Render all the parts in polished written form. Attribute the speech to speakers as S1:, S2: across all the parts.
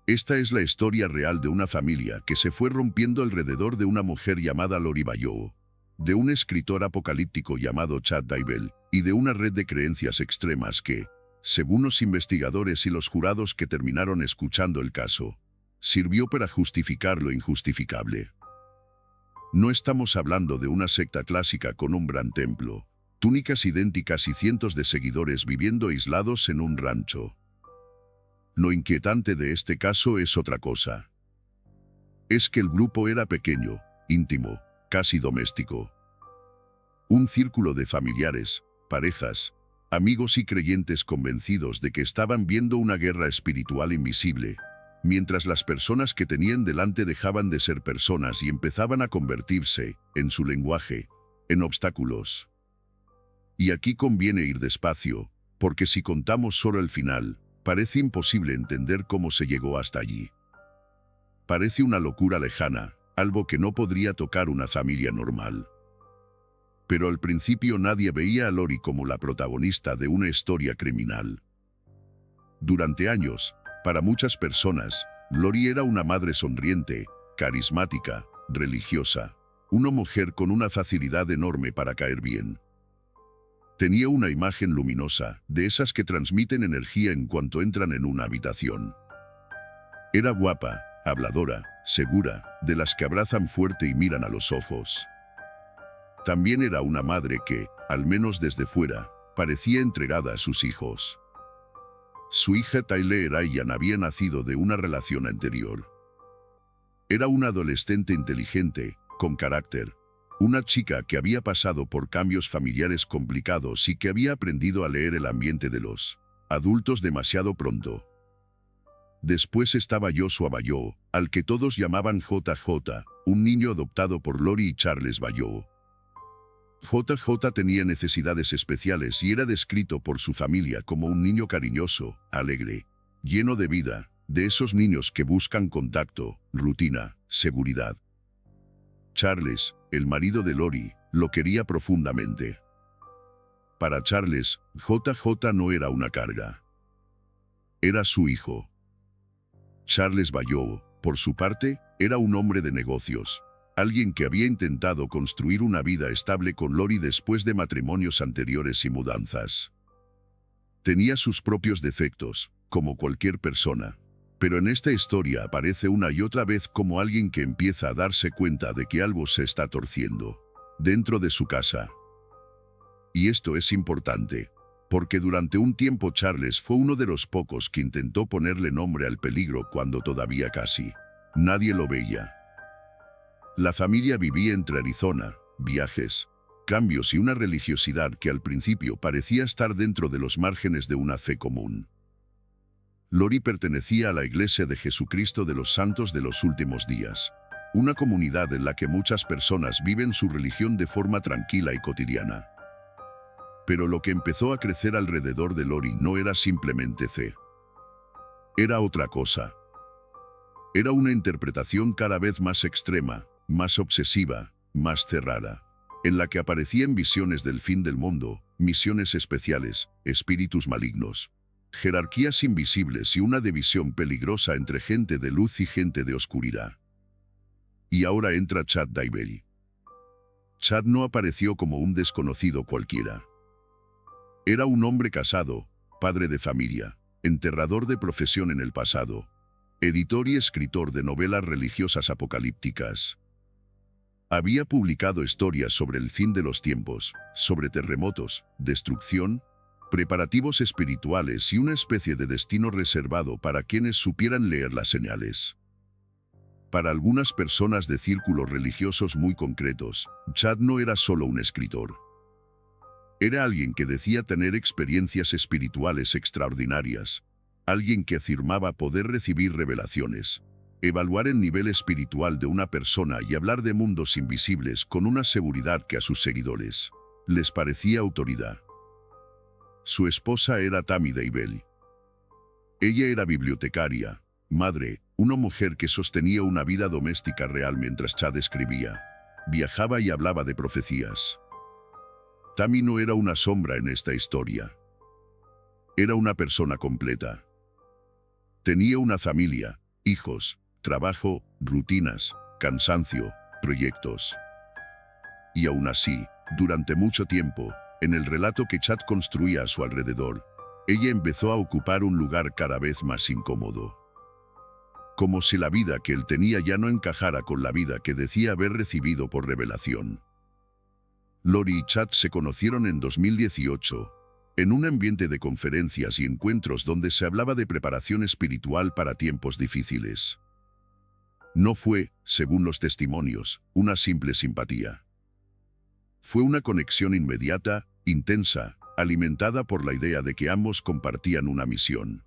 S1: Esta es la historia real de una familia que se fue rompiendo alrededor de una mujer llamada Lori Vallow, de un escritor apocalíptico llamado Chad Daybell y de una red de creencias extremas que, según los investigadores y los jurados que terminaron escuchando el caso, sirvió para justificar lo injustificable. No estamos hablando de una secta clásica con un gran templo, túnicas idénticas y cientos de seguidores viviendo aislados en un rancho. Lo inquietante de este caso es otra cosa. Es que el grupo era pequeño, íntimo, casi doméstico. Un círculo de familiares, parejas, amigos y creyentes convencidos de que estaban viendo una guerra espiritual invisible, mientras las personas que tenían delante dejaban de ser personas y empezaban a convertirse, en su lenguaje, en obstáculos. Y aquí conviene ir despacio, porque si contamos solo el final, parece imposible entender cómo se llegó hasta allí. Parece una locura lejana, algo que no podría tocar una familia normal. Pero al principio nadie veía a Lori como la protagonista de una historia criminal. Durante años, para muchas personas, Lori era una madre sonriente, carismática, religiosa, una mujer con una facilidad enorme para caer bien. Tenía una imagen luminosa, de esas que transmiten energía en cuanto entran en una habitación. Era guapa, habladora, segura, de las que abrazan fuerte y miran a los ojos. También era una madre que, al menos desde fuera, parecía entregada a sus hijos. Su hija Tyler Ryan había nacido de una relación anterior. Era una adolescente inteligente, con carácter, una chica que había pasado por cambios familiares complicados y que había aprendido a leer el ambiente de los adultos demasiado pronto. Después estaba Joshua Vallow, al que todos llamaban JJ, un niño adoptado por Lori y Charles Vallow. JJ tenía necesidades especiales y era descrito por su familia como un niño cariñoso, alegre, lleno de vida, de esos niños que buscan contacto, rutina, seguridad. Charles, el marido de Lori, lo quería profundamente. Para Charles, JJ no era una carga. Era su hijo. Charles Vallow, por su parte, era un hombre de negocios, alguien que había intentado construir una vida estable con Lori después de matrimonios anteriores y mudanzas. Tenía sus propios defectos, como cualquier persona, pero en esta historia aparece una y otra vez como alguien que empieza a darse cuenta de que algo se está torciendo dentro de su casa. Y esto es importante, porque durante un tiempo Charles fue uno de los pocos que intentó ponerle nombre al peligro cuando todavía casi nadie lo veía. La familia vivía entre Arizona, viajes, cambios y una religiosidad que al principio parecía estar dentro de los márgenes de una fe común. Lori pertenecía a la Iglesia de Jesucristo de los Santos de los Últimos Días, una comunidad en la que muchas personas viven su religión de forma tranquila y cotidiana. Pero lo que empezó a crecer alrededor de Lori no era simplemente fe. Era otra cosa. Era una interpretación cada vez más extrema, más obsesiva, más cerrada, en la que aparecían visiones del fin del mundo, misiones especiales, espíritus malignos, jerarquías invisibles y una división peligrosa entre gente de luz y gente de oscuridad. Y ahora entra Chad Daybell. Chad no apareció como un desconocido cualquiera. Era un hombre casado, padre de familia, enterrador de profesión en el pasado, editor y escritor de novelas religiosas apocalípticas. Había publicado historias sobre el fin de los tiempos, sobre terremotos, destrucción, preparativos espirituales y una especie de destino reservado para quienes supieran leer las señales. Para algunas personas de círculos religiosos muy concretos, Chad no era solo un escritor. Era alguien que decía tener experiencias espirituales extraordinarias, alguien que afirmaba poder recibir revelaciones, evaluar el nivel espiritual de una persona y hablar de mundos invisibles con una seguridad que a sus seguidores les parecía autoridad. Su esposa era Tammy Daybell. Ella era bibliotecaria, madre, una mujer que sostenía una vida doméstica real mientras Chad escribía, viajaba y hablaba de profecías. Tammy no era una sombra en esta historia. Era una persona completa. Tenía una familia, hijos, trabajo, rutinas, cansancio, proyectos. Y aún así, durante mucho tiempo, en el relato que Chad construía a su alrededor, ella empezó a ocupar un lugar cada vez más incómodo. Como si la vida que él tenía ya no encajara con la vida que decía haber recibido por revelación. Lori y Chad se conocieron en 2018, en un ambiente de conferencias y encuentros donde se hablaba de preparación espiritual para tiempos difíciles. No fue, según los testimonios, una simple simpatía. Fue una conexión inmediata, intensa, alimentada por la idea de que ambos compartían una misión.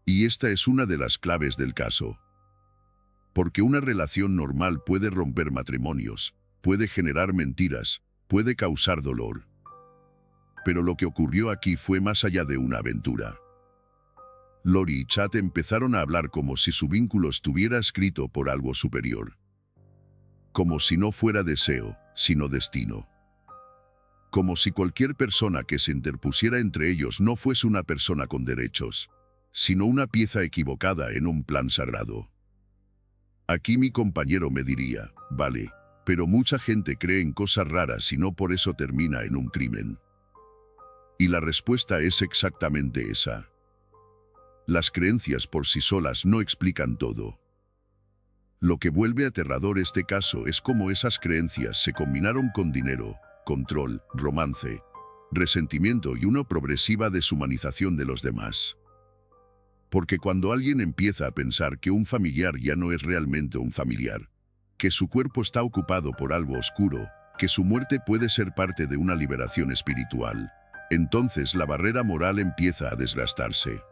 S1: Y esta es una de las claves del caso. Porque una relación normal puede romper matrimonios, puede generar mentiras, puede causar dolor. Pero lo que ocurrió aquí fue más allá de una aventura. Lori y Chad empezaron a hablar como si su vínculo estuviera escrito por algo superior. Como si no fuera deseo, sino destino. Como si cualquier persona que se interpusiera entre ellos no fuese una persona con derechos, sino una pieza equivocada en un plan sagrado. Aquí mi compañero me diría, vale, pero mucha gente cree en cosas raras y no por eso termina en un crimen. Y la respuesta es exactamente esa. Las creencias por sí solas no explican todo. Lo que vuelve aterrador este caso es cómo esas creencias se combinaron con dinero, control, romance, resentimiento y una progresiva deshumanización de los demás. Porque cuando alguien empieza a pensar que un familiar ya no es realmente un familiar, que su cuerpo está ocupado por algo oscuro, que su muerte puede ser parte de una liberación espiritual, entonces la barrera moral empieza a desgastarse.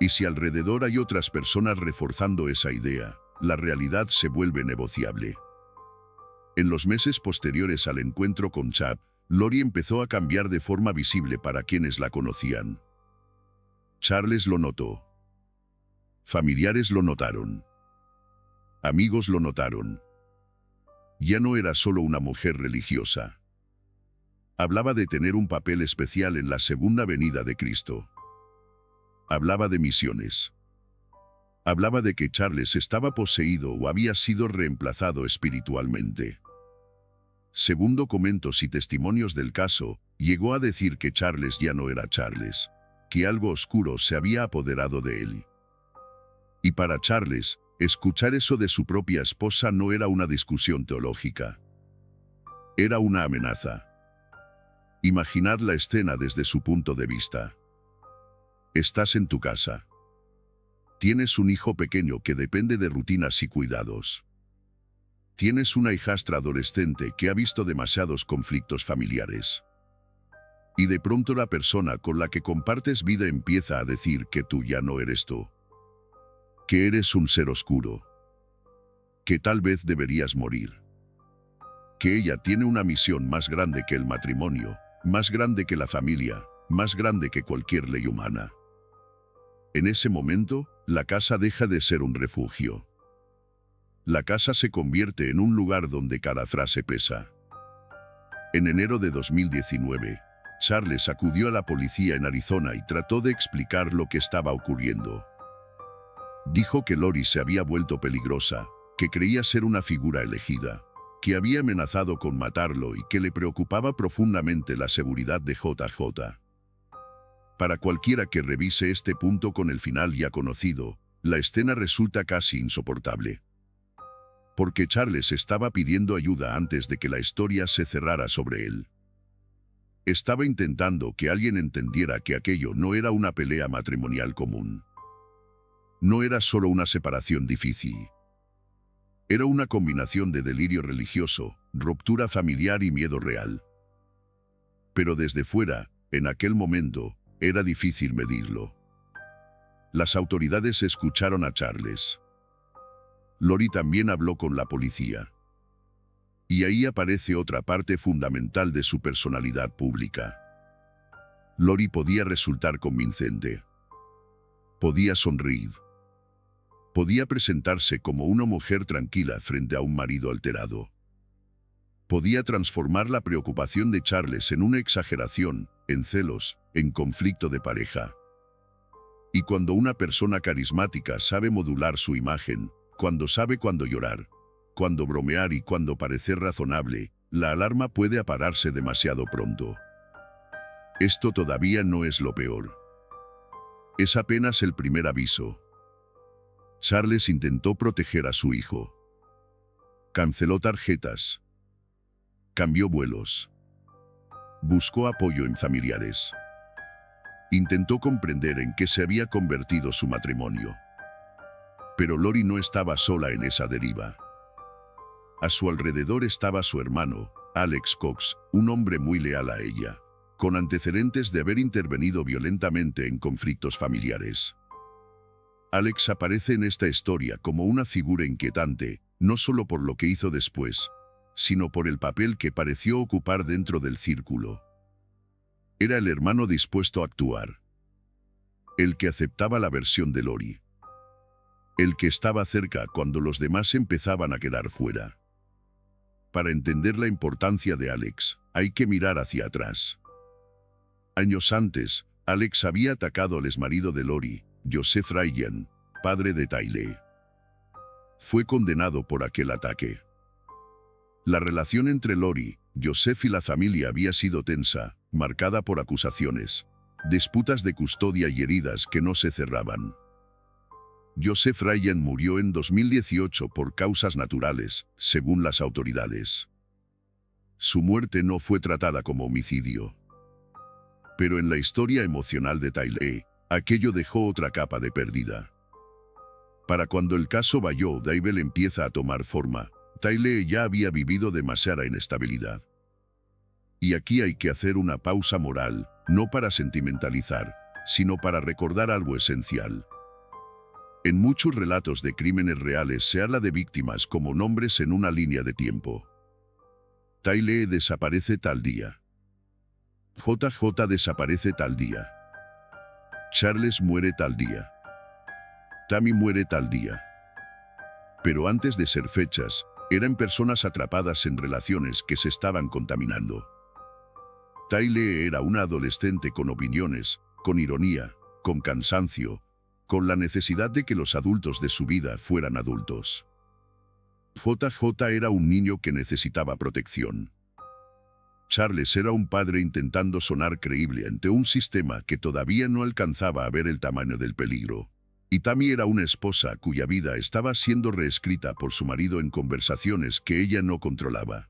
S1: Y si alrededor hay otras personas reforzando esa idea, la realidad se vuelve negociable. En los meses posteriores al encuentro con Chad, Lori empezó a cambiar de forma visible para quienes la conocían. Charles lo notó. Familiares lo notaron. Amigos lo notaron. Ya no era solo una mujer religiosa. Hablaba de tener un papel especial en la segunda venida de Cristo. Hablaba de misiones. Hablaba de que Charles estaba poseído o había sido reemplazado espiritualmente. Según documentos y testimonios del caso, llegó a decir que Charles ya no era Charles, que algo oscuro se había apoderado de él. Y para Charles, escuchar eso de su propia esposa no era una discusión teológica. Era una amenaza. Imaginad la escena desde su punto de vista. Estás en tu casa. Tienes un hijo pequeño que depende de rutinas y cuidados. Tienes una hijastra adolescente que ha visto demasiados conflictos familiares. Y de pronto la persona con la que compartes vida empieza a decir que tú ya no eres tú. Que eres un ser oscuro. Que tal vez deberías morir. Que ella tiene una misión más grande que el matrimonio, más grande que la familia, más grande que cualquier ley humana. En ese momento, la casa deja de ser un refugio. La casa se convierte en un lugar donde cada frase pesa. En enero de 2019, Charles acudió a la policía en Arizona y trató de explicar lo que estaba ocurriendo. Dijo que Lori se había vuelto peligrosa, que creía ser una figura elegida, que había amenazado con matarlo y que le preocupaba profundamente la seguridad de JJ. Para cualquiera que revise este punto con el final ya conocido, la escena resulta casi insoportable. Porque Charles estaba pidiendo ayuda antes de que la historia se cerrara sobre él. Estaba intentando que alguien entendiera que aquello no era una pelea matrimonial común. No era solo una separación difícil. Era una combinación de delirio religioso, ruptura familiar y miedo real. Pero desde fuera, en aquel momento, era difícil medirlo. Las autoridades escucharon a Charles. Lori también habló con la policía. Y ahí aparece otra parte fundamental de su personalidad pública. Lori podía resultar convincente. Podía sonreír. Podía presentarse como una mujer tranquila frente a un marido alterado. Podía transformar la preocupación de Charles en una exageración, en celos, en conflicto de pareja. Y cuando una persona carismática sabe modular su imagen, cuando sabe cuándo llorar, cuándo bromear y cuándo parecer razonable, la alarma puede apagarse demasiado pronto. Esto todavía no es lo peor. Es apenas el primer aviso. Charles intentó proteger a su hijo. Canceló tarjetas. Cambió vuelos. Buscó apoyo en familiares. Intentó comprender en qué se había convertido su matrimonio. Pero Lori no estaba sola en esa deriva. A su alrededor estaba su hermano, Alex Cox, un hombre muy leal a ella, con antecedentes de haber intervenido violentamente en conflictos familiares. Alex aparece en esta historia como una figura inquietante, no solo por lo que hizo después, sino por el papel que pareció ocupar dentro del círculo. Era el hermano dispuesto a actuar. El que aceptaba la versión de Lori. El que estaba cerca cuando los demás empezaban a quedar fuera. Para entender la importancia de Alex, hay que mirar hacia atrás. Años antes, Alex había atacado al exmarido de Lori, Joseph Ryan, padre de Tylee. Fue condenado por aquel ataque. La relación entre Lori, Joseph y la familia había sido tensa, marcada por acusaciones, disputas de custodia y heridas que no se cerraban. Joseph Ryan murió en 2018 por causas naturales, según las autoridades. Su muerte no fue tratada como homicidio. Pero en la historia emocional de Tylee, aquello dejó otra capa de pérdida. Para cuando el caso Bayou-Daivel empieza a tomar forma, Tylee ya había vivido demasiada inestabilidad. Y aquí hay que hacer una pausa moral, no para sentimentalizar, sino para recordar algo esencial. En muchos relatos de crímenes reales se habla de víctimas como nombres en una línea de tiempo. Tylee desaparece tal día. JJ desaparece tal día. Charles muere tal día. Tammy muere tal día. Pero antes de ser fechas, eran personas atrapadas en relaciones que se estaban contaminando. Tylee era una adolescente con opiniones, con ironía, con cansancio, con la necesidad de que los adultos de su vida fueran adultos. JJ era un niño que necesitaba protección. Charles era un padre intentando sonar creíble ante un sistema que todavía no alcanzaba a ver el tamaño del peligro. Y Tammy era una esposa cuya vida estaba siendo reescrita por su marido en conversaciones que ella no controlaba.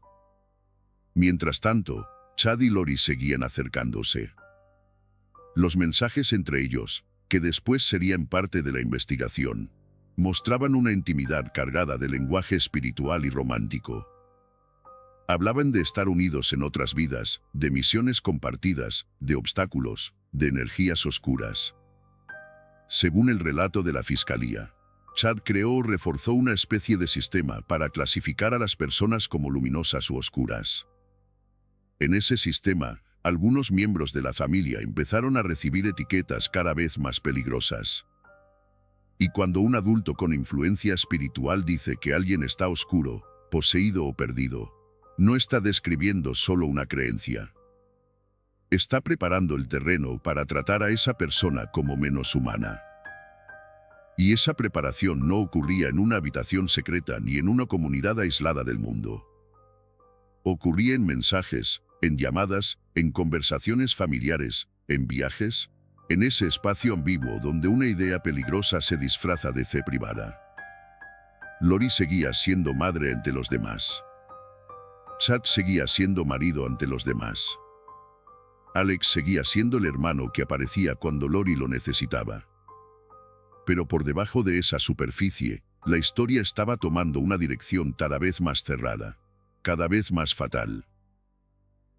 S1: Mientras tanto, Chad y Lori seguían acercándose. Los mensajes entre ellos, que después serían parte de la investigación, mostraban una intimidad cargada de lenguaje espiritual y romántico. Hablaban de estar unidos en otras vidas, de misiones compartidas, de obstáculos, de energías oscuras. Según el relato de la fiscalía, Chad creó o reforzó una especie de sistema para clasificar a las personas como luminosas u oscuras. En ese sistema, algunos miembros de la familia empezaron a recibir etiquetas cada vez más peligrosas. Y cuando un adulto con influencia espiritual dice que alguien está oscuro, poseído o perdido, no está describiendo solo una creencia. Está preparando el terreno para tratar a esa persona como menos humana. Y esa preparación no ocurría en una habitación secreta ni en una comunidad aislada del mundo. Ocurría en mensajes, en llamadas, en conversaciones familiares, en viajes, en ese espacio ambiguo donde una idea peligrosa se disfraza de fe privada. Lori seguía siendo madre ante los demás. Chad seguía siendo marido ante los demás. Alex seguía siendo el hermano que aparecía cuando Lori lo necesitaba. Pero por debajo de esa superficie, la historia estaba tomando una dirección cada vez más cerrada, cada vez más fatal.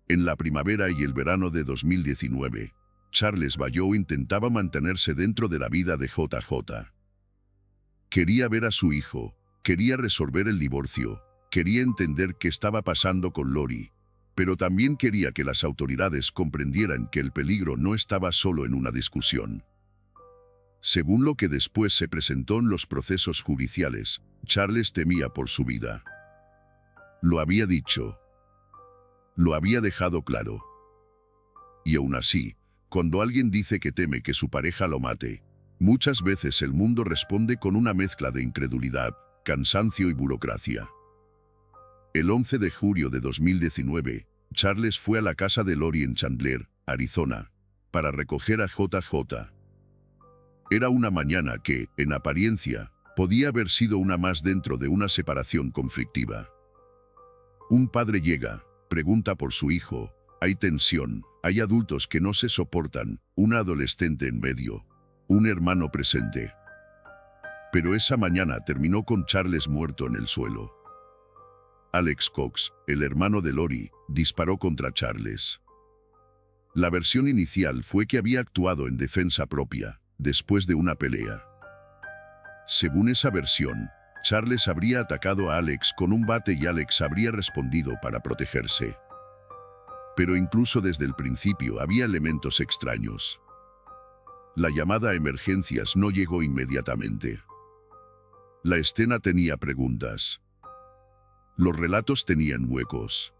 S1: En la primavera y el verano de 2019, Charles Bayou intentaba mantenerse dentro de la vida de JJ. Quería ver a su hijo, quería resolver el divorcio, quería entender qué estaba pasando con Lori, pero también quería que las autoridades comprendieran que el peligro no estaba solo en una discusión. Según lo que después se presentó en los procesos judiciales, Charles temía por su vida. Lo había dicho. Lo había dejado claro. Y aún así, cuando alguien dice que teme que su pareja lo mate, Muchas veces el mundo responde con una mezcla de incredulidad, cansancio y burocracia. El 11 de julio de 2019, Charles fue a la casa de Lori en Chandler, Arizona, para recoger a JJ. Era una mañana que, en apariencia, podía haber sido una más dentro de una separación conflictiva. Un padre llega, pregunta por su hijo, hay tensión, hay adultos que no se soportan, una adolescente en medio, un hermano presente. Pero esa mañana terminó con Charles muerto en el suelo. Alex Cox, el hermano de Lori, disparó contra Charles. La versión inicial fue que había actuado en defensa propia, después de una pelea. Según esa versión, Charles habría atacado a Alex con un bate y Alex habría respondido para protegerse. Pero incluso desde el principio había elementos extraños. La llamada a emergencias no llegó inmediatamente. La escena tenía preguntas. Los relatos tenían huecos.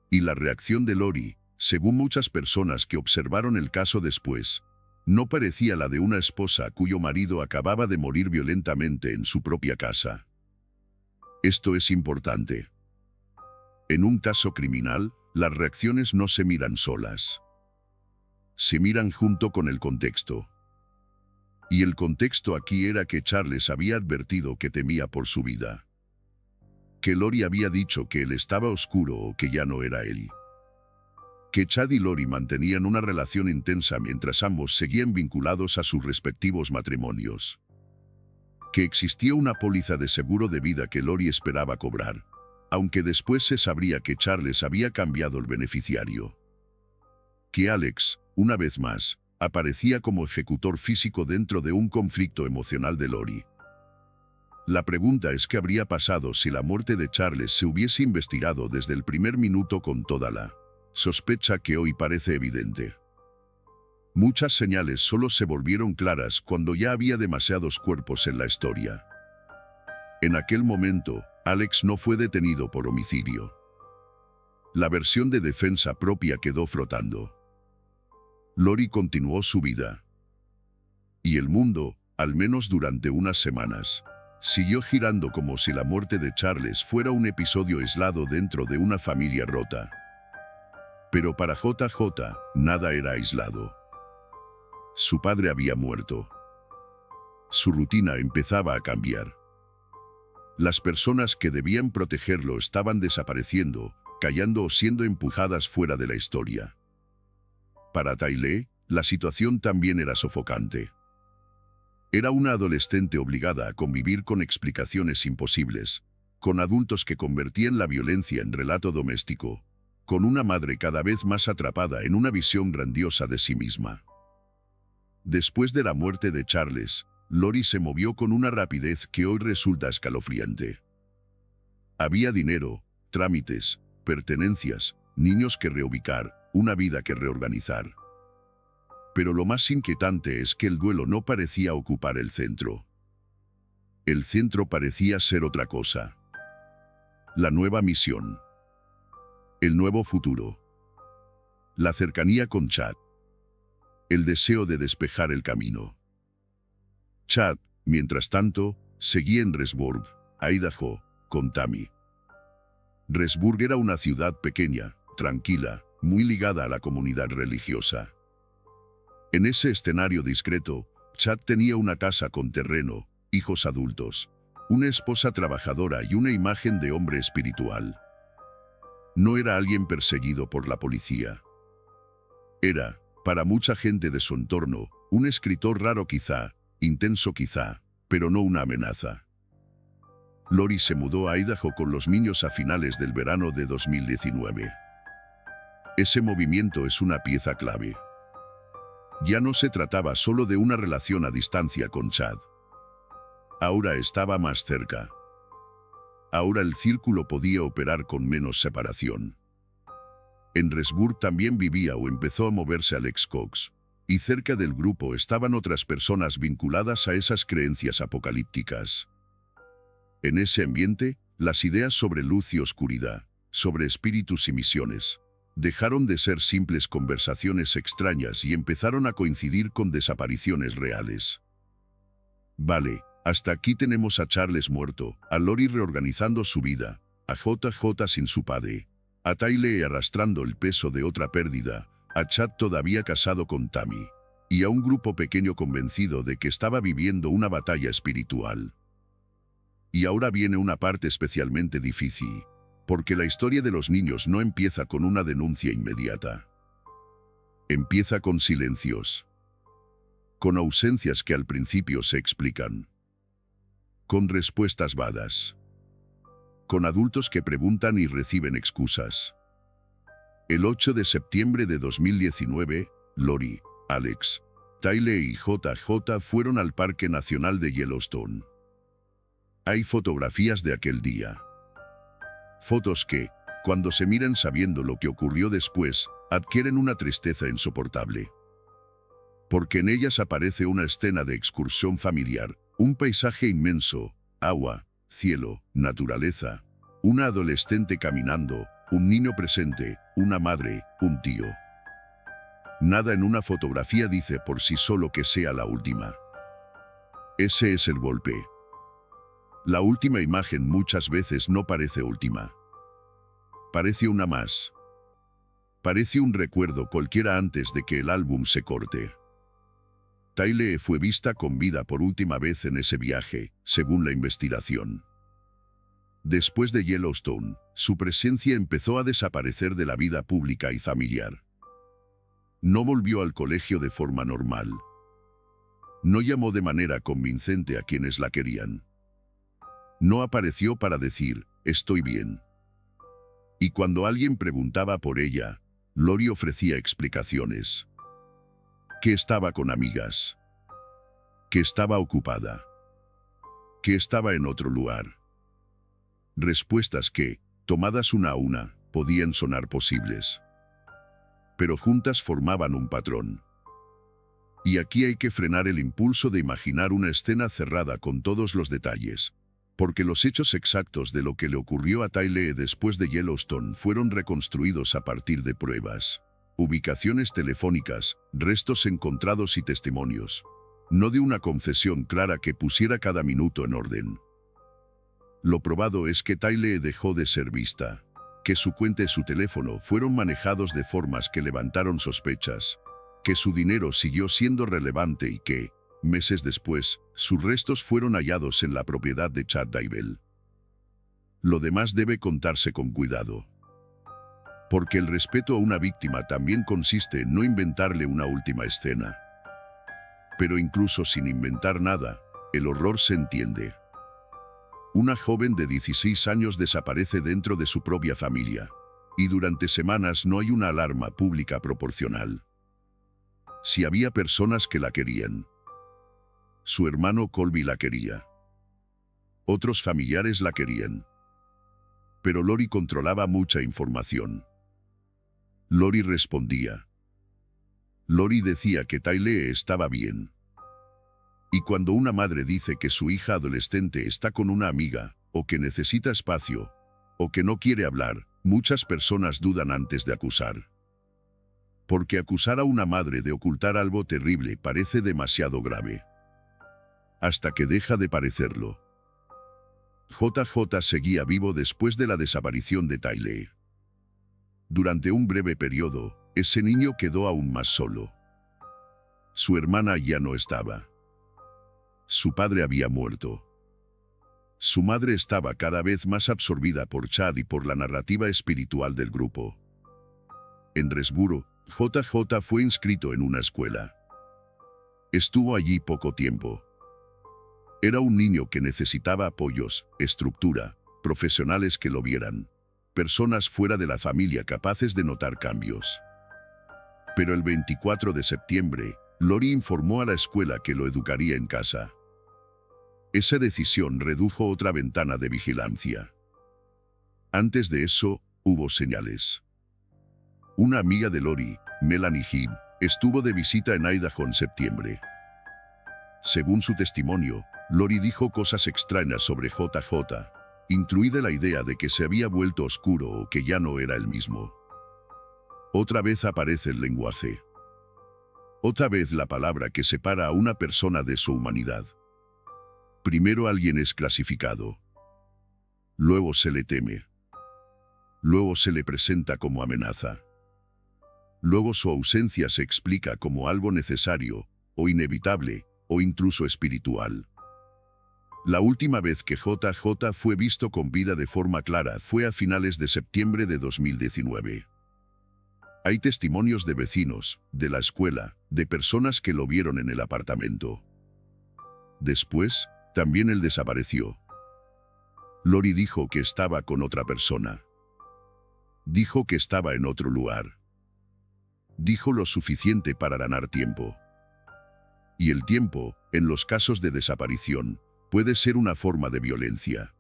S1: Y la reacción de Lori, según muchas personas que observaron el caso después, no parecía la de una esposa cuyo marido acababa de morir violentamente en su propia casa. Esto es importante. En un caso criminal, las reacciones no se miran solas. Se miran junto con el contexto. Y el contexto aquí era que Charles había advertido que temía por su vida. Que Lori había dicho que él estaba oscuro o que ya no era él. Que Chad y Lori mantenían una relación intensa mientras ambos seguían vinculados a sus respectivos matrimonios. Que existía una póliza de seguro de vida que Lori esperaba cobrar, aunque después se sabría que Charles había cambiado el beneficiario. Que Alex, una vez más, aparecía como ejecutor físico dentro de un conflicto emocional de Lori. La pregunta es qué habría pasado si la muerte de Charles se hubiese investigado desde el primer minuto con toda la sospecha que hoy parece evidente. Muchas señales solo se volvieron claras cuando ya había demasiados cuerpos en la historia. En aquel momento, Alex no fue detenido por homicidio. La versión de defensa propia quedó flotando. Lori continuó su vida. Y el mundo, al menos durante unas semanas, siguió girando como si la muerte de Charles fuera un episodio aislado dentro de una familia rota. Pero para JJ, nada era aislado. Su padre había muerto. Su rutina empezaba a cambiar. Las personas que debían protegerlo estaban desapareciendo, callando o siendo empujadas fuera de la historia. Para Tylee, la situación también era sofocante. Era una adolescente obligada a convivir con explicaciones imposibles, con adultos que convertían la violencia en relato doméstico, con una madre cada vez más atrapada en una visión grandiosa de sí misma. Después de la muerte de Charles, Lori se movió con una rapidez que hoy resulta escalofriante. Había dinero, trámites, pertenencias, niños que reubicar, una vida que reorganizar. Pero lo más inquietante es que el duelo no parecía ocupar el centro. El centro parecía ser otra cosa. La nueva misión. El nuevo futuro. La cercanía con Chad. El deseo de despejar el camino. Chad, mientras tanto, seguía en Resburg, Idaho, con Tammy. Resburg era una ciudad pequeña, tranquila, muy ligada a la comunidad religiosa. En ese escenario discreto, Chad tenía una casa con terreno, hijos adultos, una esposa trabajadora y una imagen de hombre espiritual. No era alguien perseguido por la policía. Era, para mucha gente de su entorno, un escritor raro quizá, intenso quizá, pero no una amenaza. Lori se mudó a Idaho con los niños a finales del verano de 2019. Ese movimiento es una pieza clave. Ya no se trataba solo de una relación a distancia con Chad. Ahora estaba más cerca. Ahora el círculo podía operar con menos separación. En Resburg también vivía o empezó a moverse Alex Cox, y cerca del grupo estaban otras personas vinculadas a esas creencias apocalípticas. En ese ambiente, las ideas sobre luz y oscuridad, sobre espíritus y misiones, Dejaron de ser simples conversaciones extrañas y empezaron a coincidir con desapariciones reales. Vale, hasta aquí tenemos a Charles muerto, a Lori reorganizando su vida, a JJ sin su padre, a Tylee arrastrando el peso de otra pérdida, a Chad todavía casado con Tammy, y a un grupo pequeño convencido de que estaba viviendo una batalla espiritual. Y ahora viene una parte especialmente difícil, porque la historia de los niños no empieza con una denuncia inmediata. Empieza con silencios, con ausencias que al principio se explican, con respuestas vagas, con adultos que preguntan y reciben excusas. El 8 de septiembre de 2019, Lori, Alex, Tylee y JJ fueron al Parque Nacional de Yellowstone. Hay fotografías de aquel día. Fotos que, cuando se miran sabiendo lo que ocurrió después, adquieren una tristeza insoportable. Porque en ellas aparece una escena de excursión familiar, un paisaje inmenso, agua, cielo, naturaleza, una adolescente caminando, un niño presente, una madre, un tío. Nada en una fotografía dice por sí solo que sea la última. Ese es el golpe. La última imagen muchas veces no parece última. Parece una más. Parece un recuerdo cualquiera antes de que el álbum se corte. Tylee fue vista con vida por última vez en ese viaje, según la investigación. Después de Yellowstone, su presencia empezó a desaparecer de la vida pública y familiar. No volvió al colegio de forma normal. No llamó de manera convincente a quienes la querían. No apareció para decir, estoy bien. Y cuando alguien preguntaba por ella, Lori ofrecía explicaciones. Que estaba con amigas. Que estaba ocupada. Que estaba en otro lugar. Respuestas que, tomadas una a una, podían sonar posibles. Pero juntas formaban un patrón. Y aquí hay que frenar el impulso de imaginar una escena cerrada con todos los detalles, porque los hechos exactos de lo que le ocurrió a Tylee después de Yellowstone fueron reconstruidos a partir de pruebas, ubicaciones telefónicas, restos encontrados y testimonios, no de una confesión clara que pusiera cada minuto en orden. Lo probado es que Tylee dejó de ser vista, que su cuenta y su teléfono fueron manejados de formas que levantaron sospechas, que su dinero siguió siendo relevante y que, meses después, sus restos fueron hallados en la propiedad de Chad Daybell. Lo demás debe contarse con cuidado. Porque el respeto a una víctima también consiste en no inventarle una última escena. Pero incluso sin inventar nada, el horror se entiende. Una joven de 16 años desaparece dentro de su propia familia, y durante semanas no hay una alarma pública proporcional. Si había personas que la querían. Su hermano Colby la quería. Otros familiares la querían. Pero Lori controlaba mucha información. Lori respondía. Lori decía que Tylee estaba bien. Y cuando una madre dice que su hija adolescente está con una amiga, o que necesita espacio, o que no quiere hablar, muchas personas dudan antes de acusar. Porque acusar a una madre de ocultar algo terrible parece demasiado grave. Hasta que deja de parecerlo. JJ seguía vivo después de la desaparición de Tylee. Durante un breve periodo, ese niño quedó aún más solo. Su hermana ya no estaba. Su padre había muerto. Su madre estaba cada vez más absorbida por Chad y por la narrativa espiritual del grupo. En Resburo, JJ fue inscrito en una escuela. Estuvo allí poco tiempo. Era un niño que necesitaba apoyos, estructura, profesionales que lo vieran, personas fuera de la familia capaces de notar cambios. Pero el 24 de septiembre, Lori informó a la escuela que lo educaría en casa. Esa decisión redujo otra ventana de vigilancia. Antes de eso, hubo señales. Una amiga de Lori, Melanie Hibb, estuvo de visita en Idaho en septiembre. Según su testimonio, Lori dijo cosas extrañas sobre JJ, incluida la idea de que se había vuelto oscuro o que ya no era el mismo. Otra vez aparece el lenguaje. Otra vez la palabra que separa a una persona de su humanidad. Primero alguien es clasificado. Luego se le teme. Luego se le presenta como amenaza. Luego su ausencia se explica como algo necesario, o inevitable, o incluso espiritual. La última vez que JJ fue visto con vida de forma clara fue a finales de septiembre de 2019. Hay testimonios de vecinos, de la escuela, de personas que lo vieron en el apartamento. Después, también él desapareció. Lori dijo que estaba con otra persona. Dijo que estaba en otro lugar. Dijo lo suficiente para ganar tiempo. Y el tiempo, en los casos de desaparición, puede ser una forma de violencia.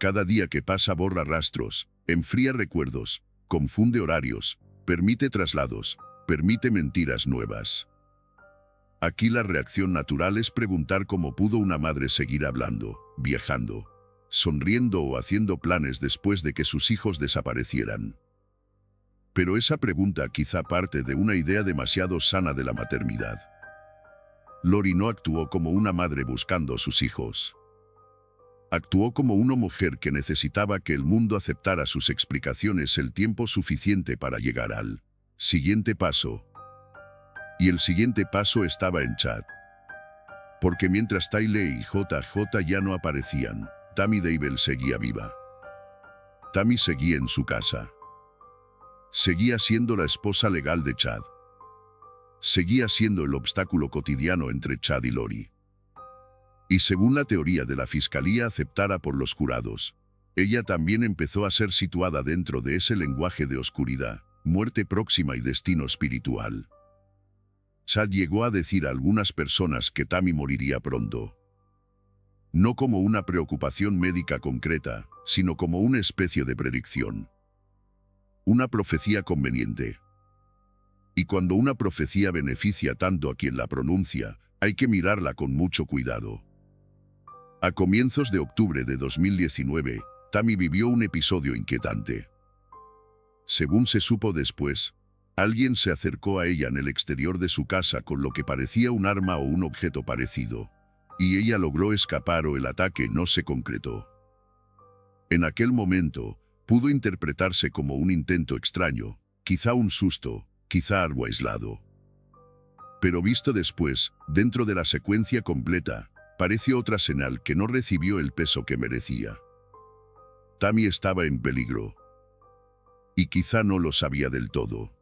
S1: Cada día que pasa borra rastros, enfría recuerdos, confunde horarios, permite traslados, permite mentiras nuevas. Aquí la reacción natural es preguntar cómo pudo una madre seguir hablando, viajando, sonriendo o haciendo planes después de que sus hijos desaparecieran. Pero esa pregunta quizá parte de una idea demasiado sana de la maternidad. Lori no actuó como una madre buscando a sus hijos. Actuó como una mujer que necesitaba que el mundo aceptara sus explicaciones el tiempo suficiente para llegar al siguiente paso. Y el siguiente paso estaba en Chad. Porque mientras Tylee y JJ ya no aparecían, Tammy Daybell seguía viva. Tammy seguía en su casa. Seguía siendo la esposa legal de Chad. Seguía siendo el obstáculo cotidiano entre Chad y Lori. Y según la teoría de la fiscalía aceptada por los jurados, ella también empezó a ser situada dentro de ese lenguaje de oscuridad, muerte próxima y destino espiritual. Chad llegó a decir a algunas personas que Tammy moriría pronto. No como una preocupación médica concreta, sino como una especie de predicción. Una profecía conveniente. Y cuando una profecía beneficia tanto a quien la pronuncia, hay que mirarla con mucho cuidado. A comienzos de octubre de 2019, Tammy vivió un episodio inquietante. Según se supo después, alguien se acercó a ella en el exterior de su casa con lo que parecía un arma o un objeto parecido, y ella logró escapar o el ataque no se concretó. En aquel momento, pudo interpretarse como un intento extraño, quizá un susto, quizá algo aislado. Pero visto después, dentro de la secuencia completa, parece otra señal que no recibió el peso que merecía. Tammy estaba en peligro. Y quizá no lo sabía del todo.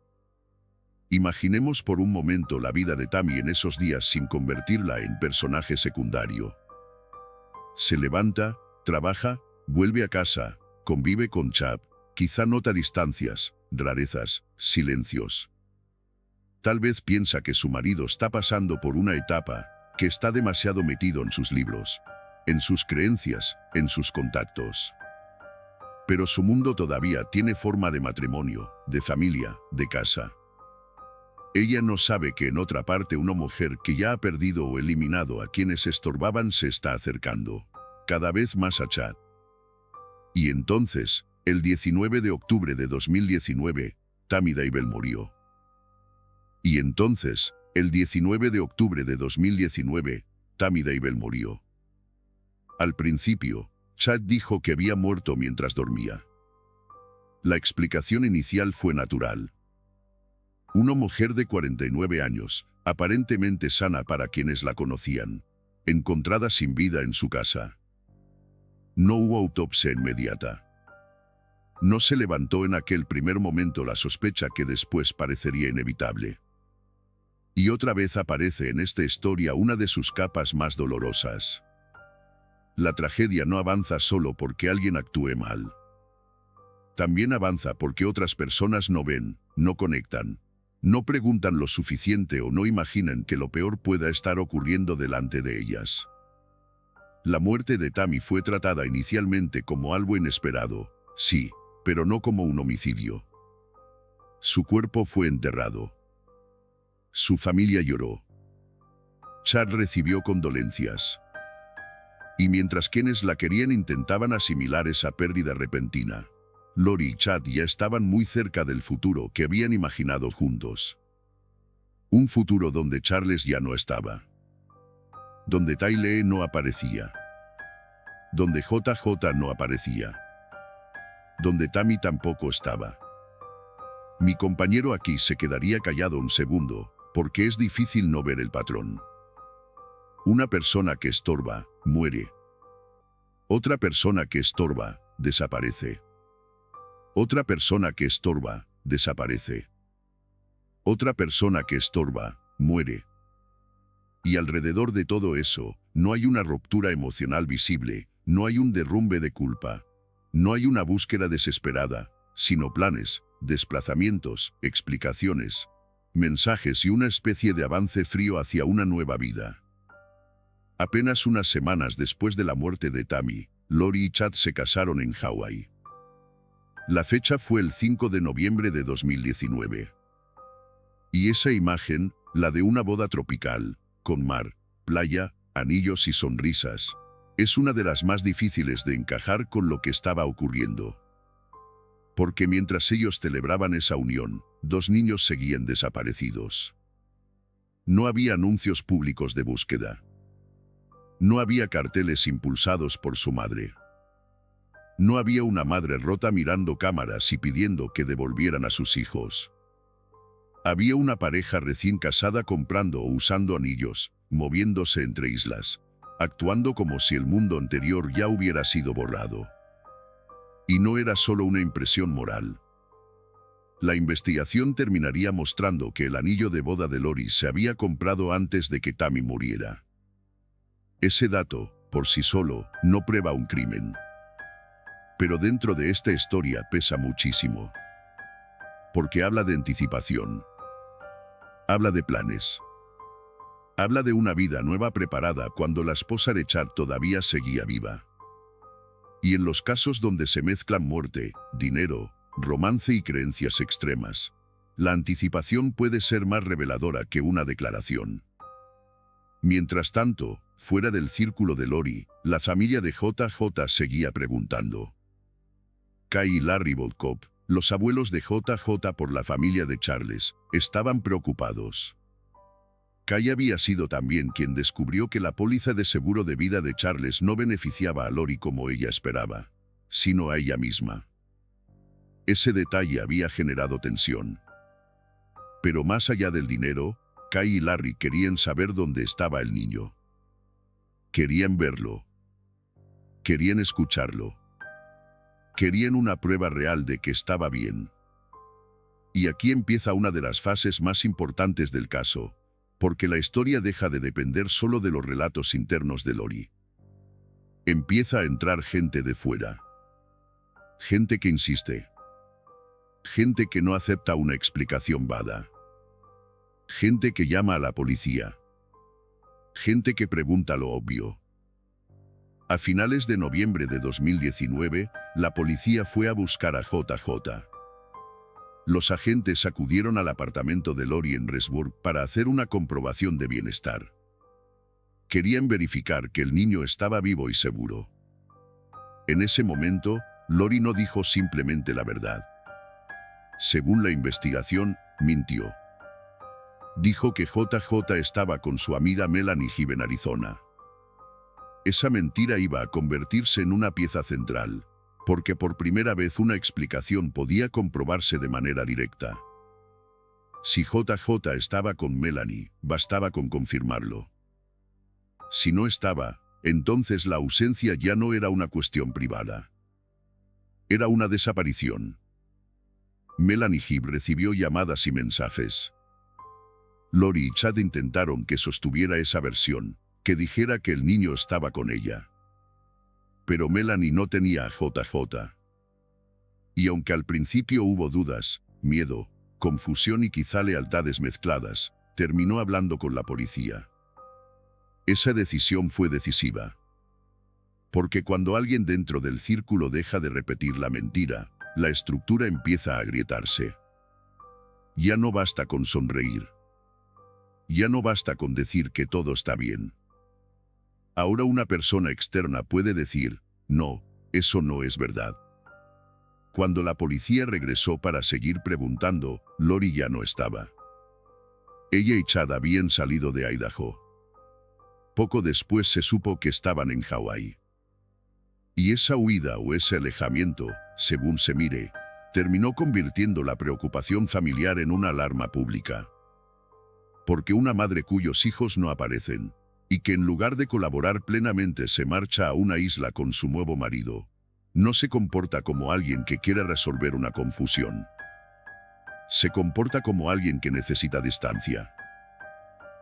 S1: Imaginemos por un momento la vida de Tammy en esos días sin convertirla en personaje secundario. Se levanta, trabaja, vuelve a casa, convive con Chad, quizá nota distancias, rarezas, silencios. Tal vez piensa que su marido está pasando por una etapa, que está demasiado metido en sus libros, en sus creencias, en sus contactos. Pero su mundo todavía tiene forma de matrimonio, de familia, de casa. Ella no sabe que en otra parte una mujer que ya ha perdido o eliminado a quienes estorbaban se está acercando, cada vez más a Chad. Y entonces, el 19 de octubre de 2019, Tammy Daybell murió. Y entonces, el 19 de octubre de 2019, Tammy Daybell murió. Al principio, Chad dijo que había muerto mientras dormía. La explicación inicial fue natural. Una mujer de 49 años, aparentemente sana para quienes la conocían, encontrada sin vida en su casa. No hubo autopsia inmediata. No se levantó en aquel primer momento la sospecha que después parecería inevitable. Y otra vez aparece en esta historia una de sus capas más dolorosas. La tragedia no avanza solo porque alguien actúe mal. También avanza porque otras personas no ven, no conectan, no preguntan lo suficiente o no imaginan que lo peor pueda estar ocurriendo delante de ellas. La muerte de Tammy fue tratada inicialmente como algo inesperado, sí, pero no como un homicidio. Su cuerpo fue enterrado. Su familia lloró. Chad recibió condolencias. Y mientras quienes la querían intentaban asimilar esa pérdida repentina, Lori y Chad ya estaban muy cerca del futuro que habían imaginado juntos. Un futuro donde Charles ya no estaba. Donde Tylee no aparecía. Donde JJ no aparecía. Donde Tammy tampoco estaba. Mi compañero aquí se quedaría callado un segundo, porque es difícil no ver el patrón. Una persona que estorba, muere. Otra persona que estorba, desaparece. Otra persona que estorba, desaparece. Otra persona que estorba, muere. Y alrededor de todo eso, no hay una ruptura emocional visible, no hay un derrumbe de culpa. No hay una búsqueda desesperada, sino planes, desplazamientos, explicaciones, mensajes y una especie de avance frío hacia una nueva vida. Apenas unas semanas después de la muerte de Tammy, Lori y Chad se casaron en Hawái. La fecha fue el 5 de noviembre de 2019. Y esa imagen, la de una boda tropical, con mar, playa, anillos y sonrisas, es una de las más difíciles de encajar con lo que estaba ocurriendo. Porque mientras ellos celebraban esa unión, 2 niños seguían desaparecidos. No había anuncios públicos de búsqueda. No había carteles impulsados por su madre. No había una madre rota mirando cámaras y pidiendo que devolvieran a sus hijos. Había una pareja recién casada comprando o usando anillos, moviéndose entre islas, actuando como si el mundo anterior ya hubiera sido borrado. Y no era solo una impresión moral. La investigación terminaría mostrando que el anillo de boda de Lori se había comprado antes de que Tammy muriera. Ese dato, por sí solo, no prueba un crimen. Pero dentro de esta historia pesa muchísimo. Porque habla de anticipación. Habla de planes. Habla de una vida nueva preparada cuando la esposa de Chad todavía seguía viva. Y en los casos donde se mezclan muerte, dinero, romance y creencias extremas, la anticipación puede ser más reveladora que una declaración. Mientras tanto, fuera del círculo de Lori, la familia de JJ seguía preguntando. Kay y Larry Volkov, los abuelos de JJ por la familia de Charles, estaban preocupados. Kay había sido también quien descubrió que la póliza de seguro de vida de Charles no beneficiaba a Lori como ella esperaba, sino a ella misma. Ese detalle había generado tensión. Pero más allá del dinero, Kay y Larry querían saber dónde estaba el niño. Querían verlo. Querían escucharlo. Querían una prueba real de que estaba bien. Y aquí empieza una de las fases más importantes del caso, porque la historia deja de depender solo de los relatos internos de Lori. Empieza a entrar gente de fuera. Gente que insiste. Gente que no acepta una explicación vaga. Gente que llama a la policía. Gente que pregunta lo obvio. A finales de noviembre de 2019, la policía fue a buscar a JJ. Los agentes acudieron al apartamento de Lori en Rexburg para hacer una comprobación de bienestar. Querían verificar que el niño estaba vivo y seguro. En ese momento, Lori no dijo simplemente la verdad. Según la investigación, mintió. Dijo que JJ estaba con su amiga Melanie Gibb en Arizona. Esa mentira iba a convertirse en una pieza central, porque por primera vez una explicación podía comprobarse de manera directa. Si JJ estaba con Melanie, bastaba con confirmarlo. Si no estaba, entonces la ausencia ya no era una cuestión privada. Era una desaparición. Melanie Gibb recibió llamadas y mensajes. Lori y Chad intentaron que sostuviera esa versión, que dijera que el niño estaba con ella. Pero Melanie no tenía a JJ. Y aunque al principio hubo dudas, miedo, confusión y quizá lealtades mezcladas, terminó hablando con la policía. Esa decisión fue decisiva. Porque cuando alguien dentro del círculo deja de repetir la mentira, la estructura empieza a agrietarse. Ya no basta con sonreír. Ya no basta con decir que todo está bien. Ahora una persona externa puede decir, no, eso no es verdad. Cuando la policía regresó para seguir preguntando, Lori ya no estaba. Ella y Chad habían salido de Idaho. Poco después se supo que estaban en Hawái. Y esa huida o ese alejamiento, según se mire, terminó convirtiendo la preocupación familiar en una alarma pública. Porque una madre cuyos hijos no aparecen, y que en lugar de colaborar plenamente se marcha a una isla con su nuevo marido, no se comporta como alguien que quiere resolver una confusión. Se comporta como alguien que necesita distancia.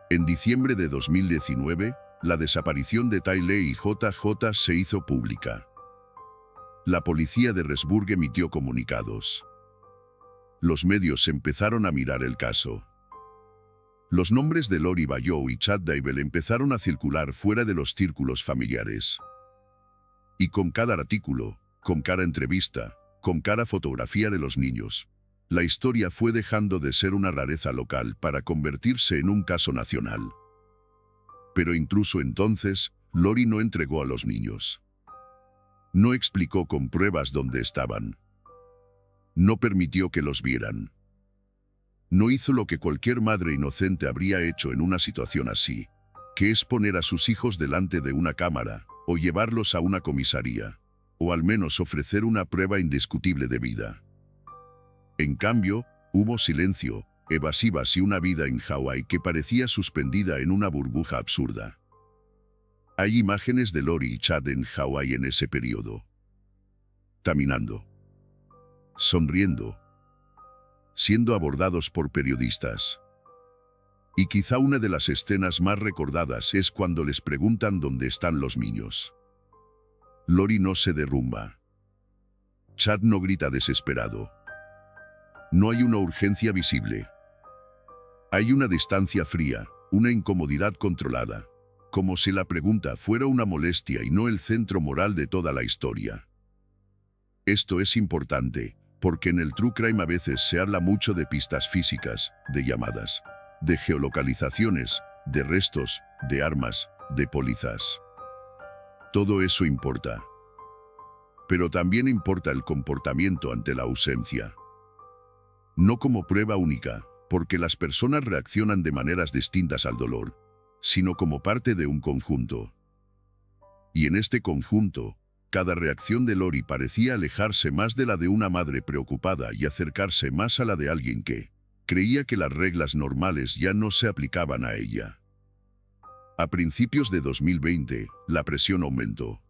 S1: En diciembre de 2019, la desaparición de Tylee y JJ se hizo pública. La policía de Rexburg emitió comunicados. Los medios empezaron a mirar el caso. Los nombres de Lori Vallow y Chad Daybell empezaron a circular fuera de los círculos familiares. Y con cada artículo, con cada entrevista, con cada fotografía de los niños, la historia fue dejando de ser una rareza local para convertirse en un caso nacional. Pero incluso entonces, Lori no entregó a los niños. No explicó con pruebas dónde estaban. No permitió que los vieran. No hizo lo que cualquier madre inocente habría hecho en una situación así, que es poner a sus hijos delante de una cámara, o llevarlos a una comisaría, o al menos ofrecer una prueba indiscutible de vida. En cambio, hubo silencio, evasivas y una vida en Hawái que parecía suspendida en una burbuja absurda. Hay imágenes de Lori y Chad en Hawái en ese periodo. Caminando. Sonriendo. Siendo abordados por periodistas. Y quizá una de las escenas más recordadas es cuando les preguntan dónde están los niños. Lori no se derrumba. Chad no grita desesperado. No hay una urgencia visible. Hay una distancia fría, una incomodidad controlada, como si la pregunta fuera una molestia y no el centro moral de toda la historia. Esto es importante, porque en el true crime a veces se habla mucho de pistas físicas, de llamadas, de geolocalizaciones, de restos, de armas, de pólizas. Todo eso importa. Pero también importa el comportamiento ante la ausencia. No como prueba única, porque las personas reaccionan de maneras distintas al dolor, sino como parte de un conjunto. Y en este conjunto, cada reacción de Lori parecía alejarse más de la de una madre preocupada y acercarse más a la de alguien que creía que las reglas normales ya no se aplicaban a ella. A principios de 2020, la presión aumentó.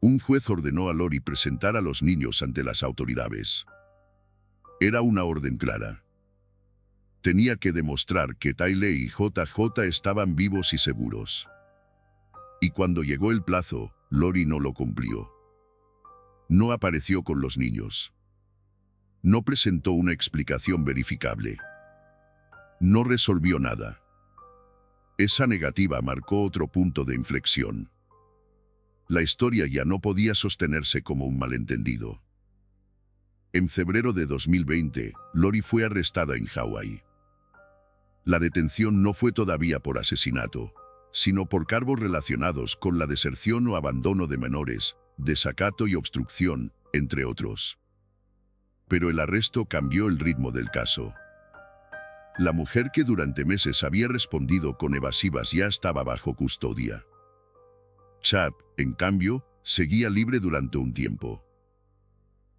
S1: Un juez ordenó a Lori presentar a los niños ante las autoridades. Era una orden clara. Tenía que demostrar que Tylee y JJ estaban vivos y seguros. Y cuando llegó el plazo, Lori no lo cumplió. No apareció con los niños. No presentó una explicación verificable. No resolvió nada. Esa negativa marcó otro punto de inflexión. La historia ya no podía sostenerse como un malentendido. En febrero de 2020, Lori fue arrestada en Hawái. La detención no fue todavía por asesinato, sino por cargos relacionados con la deserción o abandono de menores, desacato y obstrucción, entre otros. Pero el arresto cambió el ritmo del caso. La mujer que durante meses había respondido con evasivas ya estaba bajo custodia. Chad, en cambio, seguía libre durante un tiempo.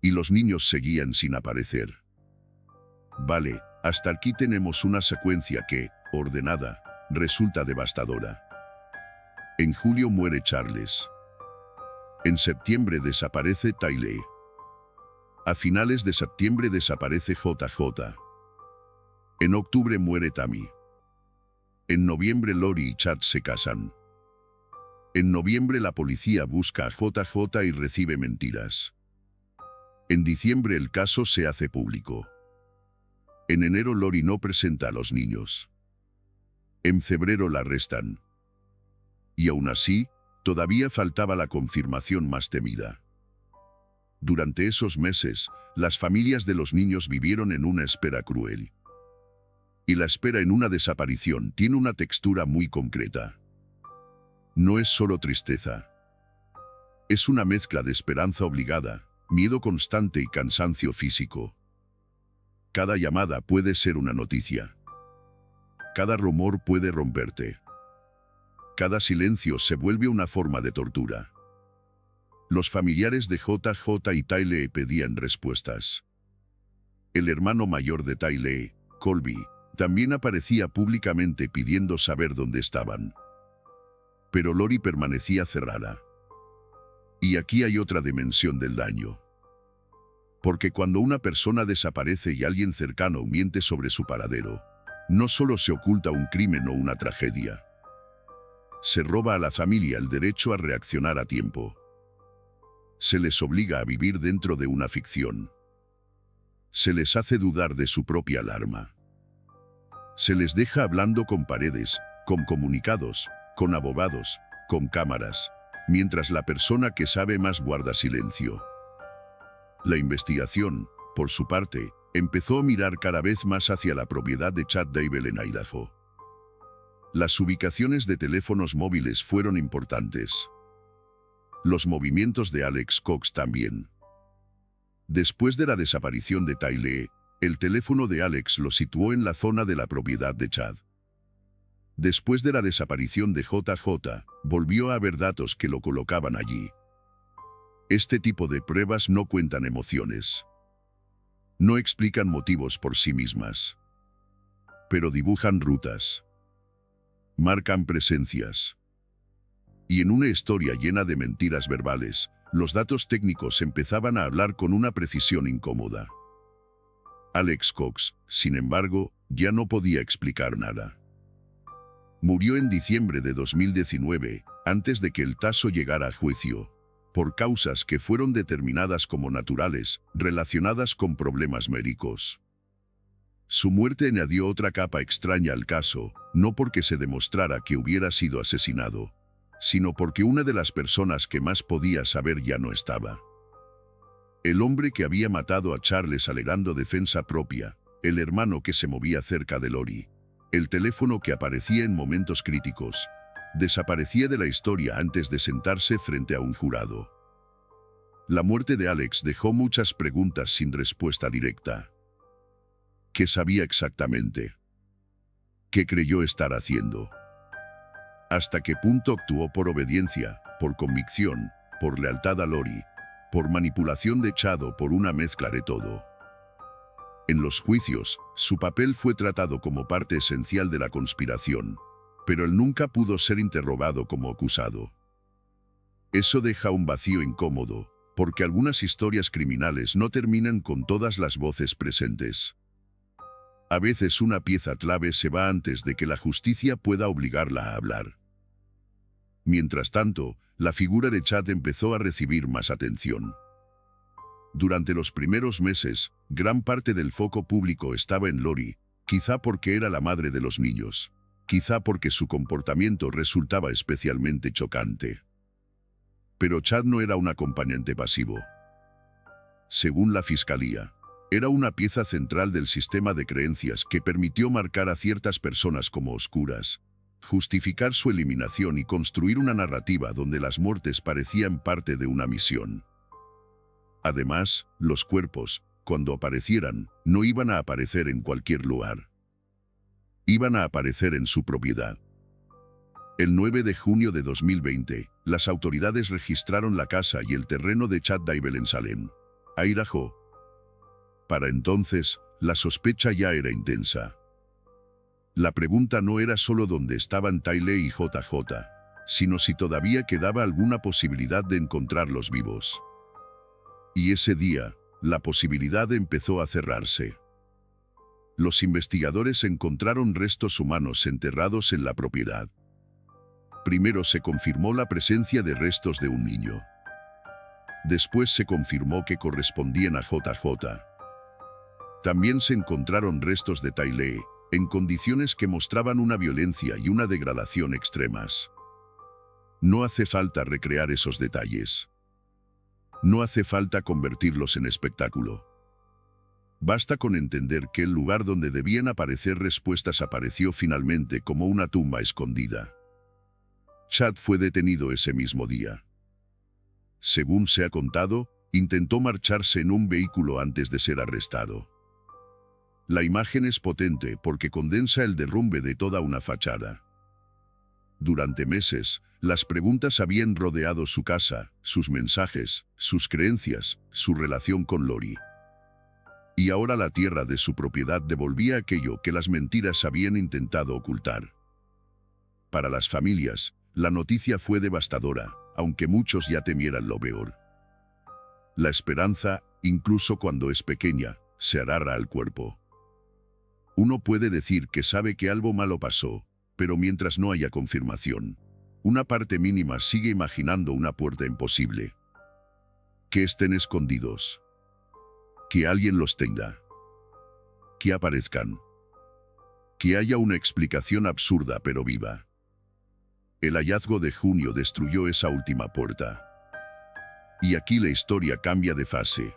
S1: Y los niños seguían sin aparecer. Vale, hasta aquí tenemos una secuencia que, ordenada, resulta devastadora. En julio muere Charles. En septiembre desaparece Tylee. A finales de septiembre desaparece JJ. En octubre muere Tammy. En noviembre Lori y Chad se casan. En noviembre la policía busca a JJ y recibe mentiras. En diciembre el caso se hace público. En enero Lori no presenta a los niños. En febrero la arrestan. Y aún así, todavía faltaba la confirmación más temida. Durante esos meses, las familias de los niños vivieron en una espera cruel. Y la espera en una desaparición tiene una textura muy concreta. No es solo tristeza. Es una mezcla de esperanza obligada, miedo constante y cansancio físico. Cada llamada puede ser una noticia. Cada rumor puede romperte. Cada silencio se vuelve una forma de tortura. Los familiares de JJ y Tylee pedían respuestas. El hermano mayor de Tylee, Colby, también aparecía públicamente pidiendo saber dónde estaban. Pero Lori permanecía cerrada. Y aquí hay otra dimensión del daño. Porque cuando una persona desaparece y alguien cercano miente sobre su paradero, no solo se oculta un crimen o una tragedia. Se roba a la familia el derecho a reaccionar a tiempo. Se les obliga a vivir dentro de una ficción. Se les hace dudar de su propia alarma. Se les deja hablando con paredes, con comunicados, con abogados, con cámaras, mientras la persona que sabe más guarda silencio. La investigación, por su parte, empezó a mirar cada vez más hacia la propiedad de Chad Daybell en Idaho. Las ubicaciones de teléfonos móviles fueron importantes. Los movimientos de Alex Cox también. Después de la desaparición de Tylee, el teléfono de Alex lo situó en la zona de la propiedad de Chad. Después de la desaparición de JJ, volvió a haber datos que lo colocaban allí. Este tipo de pruebas no cuentan emociones. No explican motivos por sí mismas. Pero dibujan rutas. Marcan presencias. Y en una historia llena de mentiras verbales, los datos técnicos empezaban a hablar con una precisión incómoda. Alex Cox, sin embargo, ya no podía explicar nada. Murió en diciembre de 2019, antes de que el caso llegara a juicio, por causas que fueron determinadas como naturales, relacionadas con problemas médicos. Su muerte añadió otra capa extraña al caso, no porque se demostrara que hubiera sido asesinado, sino porque una de las personas que más podía saber ya no estaba. El hombre que había matado a Charles alegando defensa propia, el hermano que se movía cerca de Lori, el teléfono que aparecía en momentos críticos, desaparecía de la historia antes de sentarse frente a un jurado. La muerte de Alex dejó muchas preguntas sin respuesta directa. ¿Qué sabía exactamente? ¿Qué creyó estar haciendo? ¿Hasta qué punto actuó por obediencia, por convicción, por lealtad a Lori, por manipulación de Chad o por una mezcla de todo? En los juicios, su papel fue tratado como parte esencial de la conspiración, pero él nunca pudo ser interrogado como acusado. Eso deja un vacío incómodo, porque algunas historias criminales no terminan con todas las voces presentes. A veces una pieza clave se va antes de que la justicia pueda obligarla a hablar. Mientras tanto, la figura de Chad empezó a recibir más atención. Durante los primeros meses, gran parte del foco público estaba en Lori, quizá porque era la madre de los niños, quizá porque su comportamiento resultaba especialmente chocante. Pero Chad no era un acompañante pasivo. Según la fiscalía, era una pieza central del sistema de creencias que permitió marcar a ciertas personas como oscuras, justificar su eliminación y construir una narrativa donde las muertes parecían parte de una misión. Además, los cuerpos, cuando aparecieran, no iban a aparecer en cualquier lugar. Iban a aparecer en su propiedad. El 9 de junio de 2020, las autoridades registraron la casa y el terreno de Chad Daybell en Salem, Idaho. Para entonces, la sospecha ya era intensa. La pregunta no era solo dónde estaban Tylee y JJ, sino si todavía quedaba alguna posibilidad de encontrarlos vivos. Y ese día, la posibilidad empezó a cerrarse. Los investigadores encontraron restos humanos enterrados en la propiedad. Primero se confirmó la presencia de restos de un niño. Después se confirmó que correspondían a JJ. También se encontraron restos de Tylee, en condiciones que mostraban una violencia y una degradación extremas. No hace falta recrear esos detalles. No hace falta convertirlos en espectáculo. Basta con entender que el lugar donde debían aparecer respuestas apareció finalmente como una tumba escondida. Chad fue detenido ese mismo día. Según se ha contado, Intentó marcharse en un vehículo antes de ser arrestado. La imagen es potente porque condensa el derrumbe de toda una fachada. Durante meses, las preguntas habían rodeado su casa, sus mensajes, sus creencias, su relación con Lori. Y ahora la tierra de su propiedad devolvía aquello que las mentiras habían intentado ocultar. Para las familias, la noticia fue devastadora, aunque muchos ya temieran lo peor. La esperanza, incluso cuando es pequeña, se agarra al cuerpo. Uno puede decir que sabe que algo malo pasó, pero mientras no haya confirmación, una parte mínima sigue imaginando una puerta imposible. Que estén escondidos. Que alguien los tenga. Que aparezcan. Que haya una explicación absurda pero viva. El hallazgo de junio destruyó esa última puerta. Y aquí la historia cambia de fase.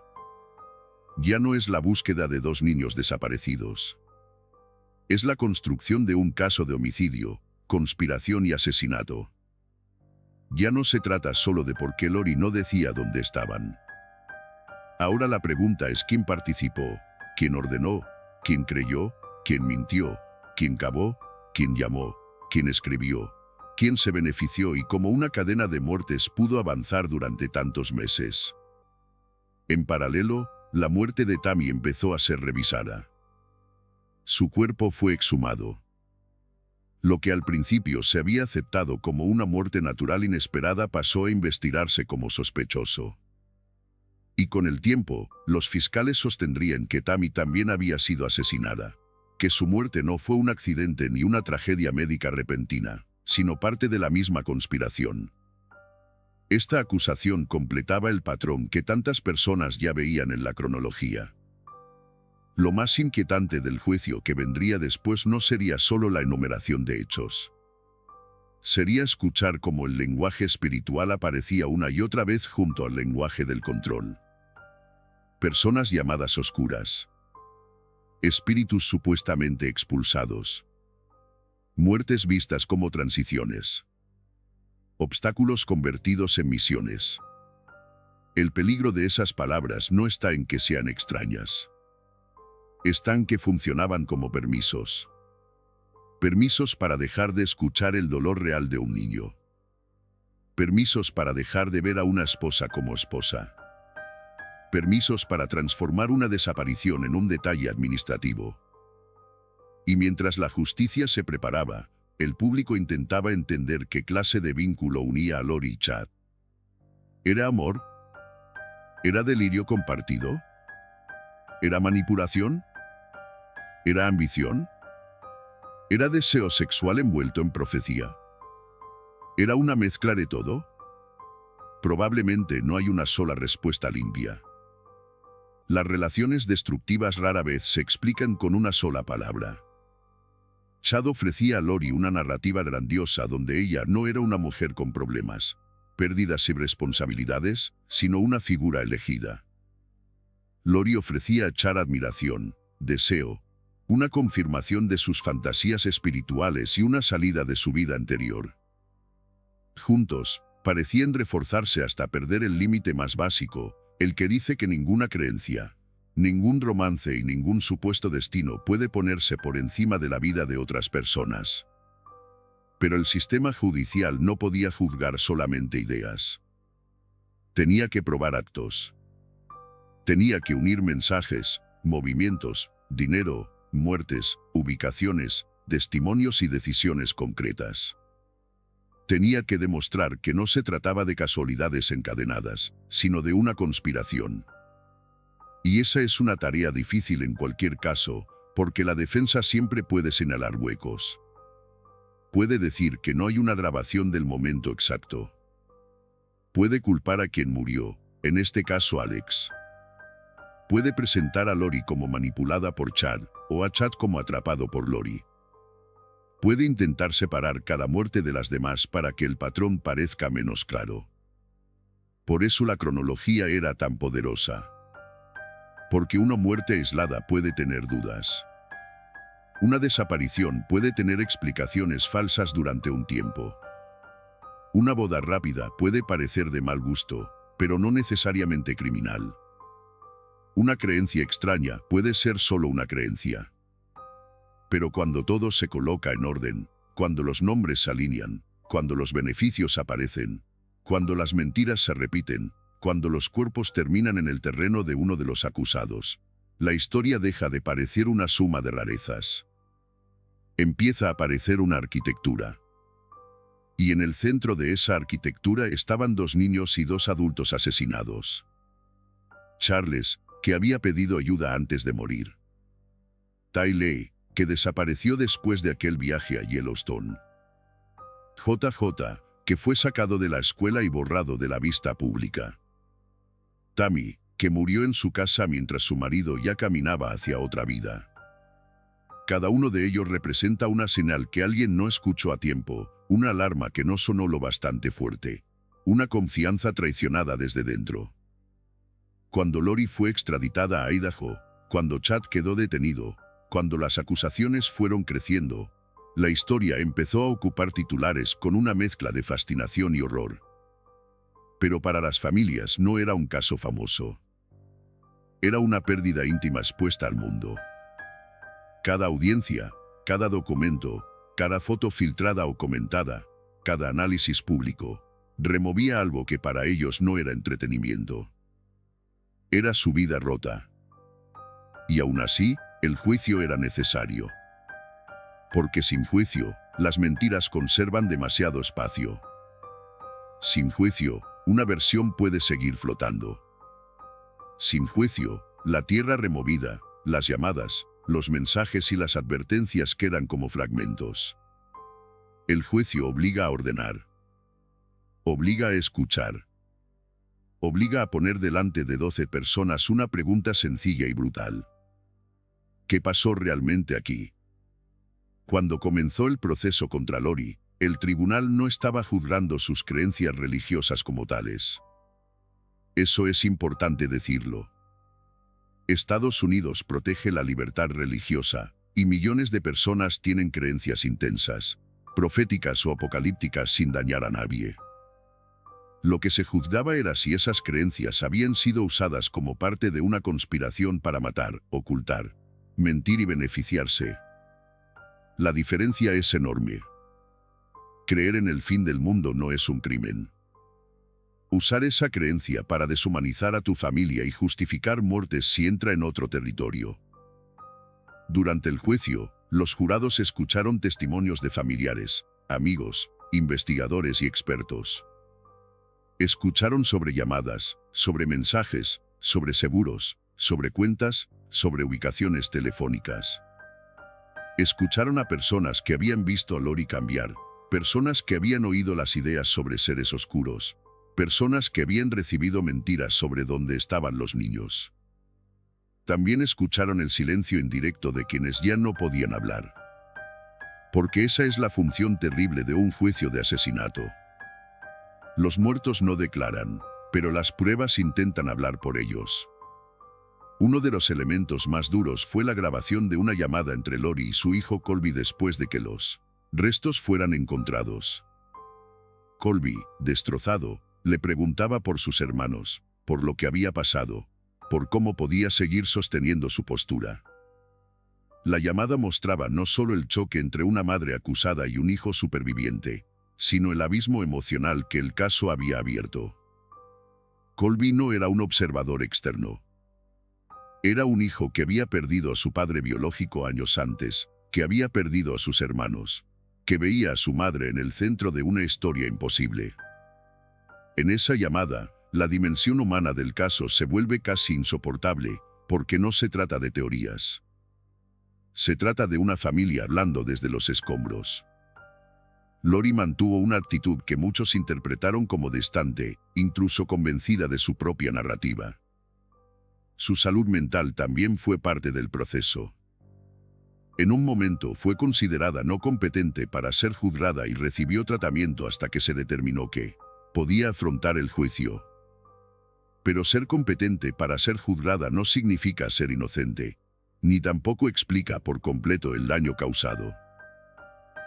S1: Ya no es la búsqueda de dos niños desaparecidos. Es la construcción de un caso de homicidio, conspiración y asesinato. Ya no se trata solo de por qué Lori no decía dónde estaban. Ahora la pregunta es quién participó, quién ordenó, quién creyó, quién mintió, quién cavó, quién llamó, quién escribió, quién se benefició y cómo una cadena de muertes pudo avanzar durante tantos meses. En paralelo, la muerte de Tammy empezó a ser revisada. Su cuerpo fue exhumado. Lo que al principio se había aceptado como una muerte natural inesperada pasó a investigarse como sospechoso. Y con el tiempo, los fiscales sostendrían que Tammy también había sido asesinada, que su muerte no fue un accidente ni una tragedia médica repentina, sino parte de la misma conspiración. Esta acusación completaba el patrón que tantas personas ya veían en la cronología. Lo más inquietante del juicio que vendría después no sería solo la enumeración de hechos. Sería escuchar cómo el lenguaje espiritual aparecía una y otra vez junto al lenguaje del control. Personas llamadas oscuras. Espíritus supuestamente expulsados. Muertes vistas como transiciones. Obstáculos convertidos en misiones. El peligro de esas palabras no está en que sean extrañas. Está en que funcionaban como permisos. Permisos para dejar de escuchar el dolor real de un niño. Permisos para dejar de ver a una esposa como esposa. Permisos para transformar una desaparición en un detalle administrativo. Y mientras la justicia se preparaba, el público intentaba entender qué clase de vínculo unía a Lori y Chad. ¿Era amor? ¿Era delirio compartido? ¿Era manipulación? ¿Era ambición? ¿Era deseo sexual envuelto en profecía? ¿Era una mezcla de todo? Probablemente no hay una sola respuesta limpia. Las relaciones destructivas rara vez se explican con una sola palabra. Chad ofrecía a Lori una narrativa grandiosa donde ella no era una mujer con problemas, pérdidas y responsabilidades, sino una figura elegida. Lori ofrecía a Chad admiración, deseo, una confirmación de sus fantasías espirituales y una salida de su vida anterior. Juntos, parecían reforzarse hasta perder el límite más básico, el que dice que ninguna creencia, ningún romance y ningún supuesto destino puede ponerse por encima de la vida de otras personas. Pero el sistema judicial no podía juzgar solamente ideas. Tenía que probar actos. Tenía que unir mensajes, movimientos, dinero, muertes, ubicaciones, testimonios y decisiones concretas. Tenía que demostrar que no se trataba de casualidades encadenadas, sino de una conspiración. Y esa es una tarea difícil en cualquier caso, porque la defensa siempre puede señalar huecos. Puede decir que no hay una grabación del momento exacto. Puede culpar a quien murió, en este caso Alex. Puede presentar a Lori como manipulada por Chad, o a Chad como atrapado por Lori. Puede intentar separar cada muerte de las demás para que el patrón parezca menos claro. Por eso la cronología era tan poderosa. Porque una muerte aislada puede tener dudas. Una desaparición puede tener explicaciones falsas durante un tiempo. Una boda rápida puede parecer de mal gusto, pero no necesariamente criminal. Una creencia extraña puede ser solo una creencia. Pero cuando todo se coloca en orden, cuando los nombres se alinean, cuando los beneficios aparecen, cuando las mentiras se repiten, cuando los cuerpos terminan en el terreno de uno de los acusados, la historia deja de parecer una suma de rarezas. Empieza a aparecer una arquitectura. Y en el centro de esa arquitectura estaban 2 niños y 2 adultos asesinados. Charles, que había pedido ayuda antes de morir. Tylee, que desapareció después de aquel viaje a Yellowstone. JJ, que fue sacado de la escuela y borrado de la vista pública. Tammy, que murió en su casa mientras su marido ya caminaba hacia otra vida. Cada uno de ellos representa una señal que alguien no escuchó a tiempo, una alarma que no sonó lo bastante fuerte, una confianza traicionada desde dentro. Cuando Lori fue extraditada a Idaho, cuando Chad quedó detenido, cuando las acusaciones fueron creciendo, la historia empezó a ocupar titulares con una mezcla de fascinación y horror. Pero para las familias no era un caso famoso. Era una pérdida íntima expuesta al mundo. Cada audiencia, cada documento, cada foto filtrada o comentada, cada análisis público, removía algo que para ellos no era entretenimiento. Era su vida rota. Y aún así, el juicio era necesario. Porque sin juicio, las mentiras conservan demasiado espacio. Sin juicio, una versión puede seguir flotando. Sin juicio, la tierra removida, las llamadas, los mensajes y las advertencias quedan como fragmentos. El juicio obliga a ordenar. Obliga a escuchar. Obliga a poner delante de 12 personas una pregunta sencilla y brutal. ¿Qué pasó realmente aquí? Cuando comenzó el proceso contra Lori, el tribunal no estaba juzgando sus creencias religiosas como tales. Eso es importante decirlo. Estados Unidos protege la libertad religiosa, y millones de personas tienen creencias intensas, proféticas o apocalípticas sin dañar a nadie. Lo que se juzgaba era si esas creencias habían sido usadas como parte de una conspiración para matar, ocultar, mentir y beneficiarse. La diferencia es enorme. Creer en el fin del mundo no es un crimen. Usar esa creencia para deshumanizar a tu familia y justificar muertes sí entra en otro territorio. Durante el juicio, los jurados escucharon testimonios de familiares, amigos, investigadores y expertos. Escucharon sobre llamadas, sobre mensajes, sobre seguros, sobre cuentas, sobre ubicaciones telefónicas. Escucharon a personas que habían visto a Lori cambiar, personas que habían oído las ideas sobre seres oscuros, personas que habían recibido mentiras sobre dónde estaban los niños. También escucharon el silencio indirecto de quienes ya no podían hablar. Porque esa es la función terrible de un juicio de asesinato. Los muertos no declaran, pero las pruebas intentan hablar por ellos. Uno de los elementos más duros fue la grabación de una llamada entre Lori y su hijo Colby después de que los restos fueran encontrados. Colby, destrozado, le preguntaba por sus hermanos, por lo que había pasado, por cómo podía seguir sosteniendo su postura. La llamada mostraba no solo el choque entre una madre acusada y un hijo superviviente, sino el abismo emocional que el caso había abierto. Colby no era un observador externo. Era un hijo que había perdido a su padre biológico años antes, que había perdido a sus hermanos, que veía a su madre en el centro de una historia imposible. En esa llamada, la dimensión humana del caso se vuelve casi insoportable, porque no se trata de teorías. Se trata de una familia hablando desde los escombros. Lori mantuvo una actitud que muchos interpretaron como distante, incluso convencida de su propia narrativa. Su salud mental también fue parte del proceso. En un momento fue considerada no competente para ser juzgada y recibió tratamiento hasta que se determinó que podía afrontar el juicio. Pero ser competente para ser juzgada no significa ser inocente, ni tampoco explica por completo el daño causado.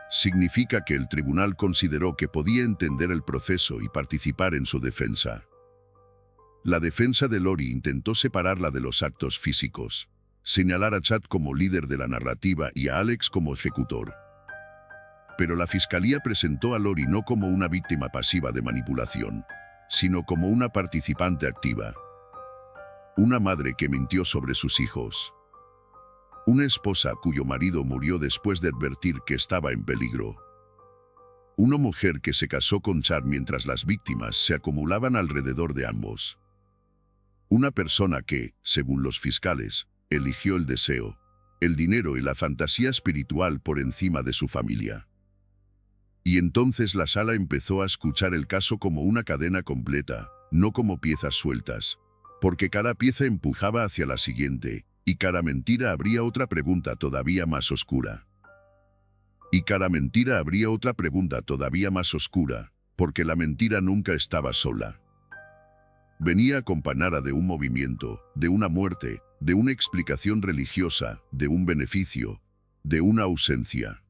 S1: Significa que el tribunal consideró que podía entender el proceso y participar en su defensa. La defensa de Lori intentó separarla de los actos físicos, señalar a Chad como líder de la narrativa y a Alex como ejecutor. Pero la fiscalía presentó a Lori no como una víctima pasiva de manipulación, sino como una participante activa. Una madre que mintió sobre sus hijos. Una esposa cuyo marido murió después de advertir que estaba en peligro. Una mujer que se casó con Chad mientras las víctimas se acumulaban alrededor de ambos. Una persona que, según los fiscales, eligió el deseo, el dinero y la fantasía espiritual por encima de su familia. Y entonces la sala empezó a escuchar el caso como una cadena completa, no como piezas sueltas, porque cada pieza empujaba hacia la siguiente, y cada mentira abría otra pregunta todavía más oscura. Y cada mentira abría otra pregunta todavía más oscura, porque la mentira nunca estaba sola. Venía acompañada de un movimiento, de una muerte, de una explicación religiosa, de un beneficio, de una ausencia.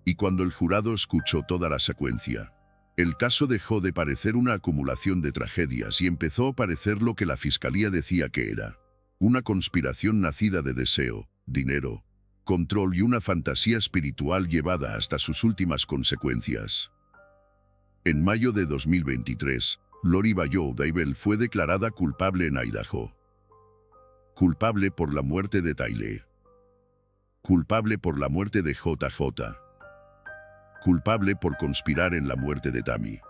S1: Y cuando el jurado escuchó toda la secuencia, el caso dejó de parecer una acumulación de tragedias y empezó a parecer lo que la fiscalía decía que era: una conspiración nacida de deseo, dinero, control y una fantasía espiritual llevada hasta sus últimas consecuencias. En mayo de 2023, Lori Vallow Daybell fue declarada culpable en Idaho. Culpable por la muerte de Tylee. Culpable por la muerte de JJ. Culpable por conspirar en la muerte de Tammy.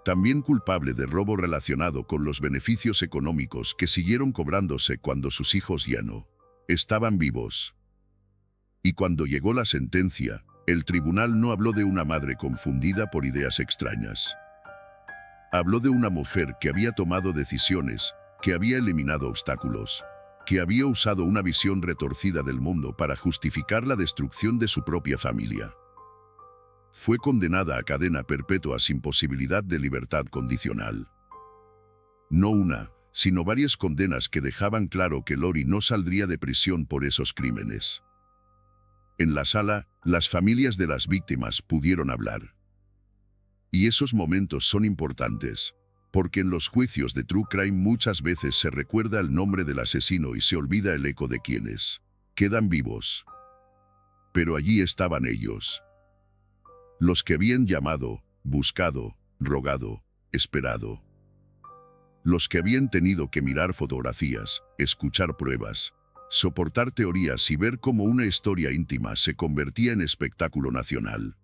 S1: También culpable de robo relacionado con los beneficios económicos que siguieron cobrándose cuando sus hijos ya no estaban vivos. Y cuando llegó la sentencia, el tribunal no habló de una madre confundida por ideas extrañas. Habló de una mujer que había tomado decisiones, que había eliminado obstáculos, que había usado una visión retorcida del mundo para justificar la destrucción de su propia familia. Fue condenada a cadena perpetua sin posibilidad de libertad condicional. No una, sino varias condenas que dejaban claro que Lori no saldría de prisión por esos crímenes. En la sala, las familias de las víctimas pudieron hablar. Y esos momentos son importantes, porque en los juicios de True Crime muchas veces se recuerda el nombre del asesino y se olvida el eco de quienes quedan vivos. Pero allí estaban ellos. Los que habían llamado, buscado, rogado, esperado. Los que habían tenido que mirar fotografías, escuchar pruebas, soportar teorías y ver cómo una historia íntima se convertía en espectáculo nacional.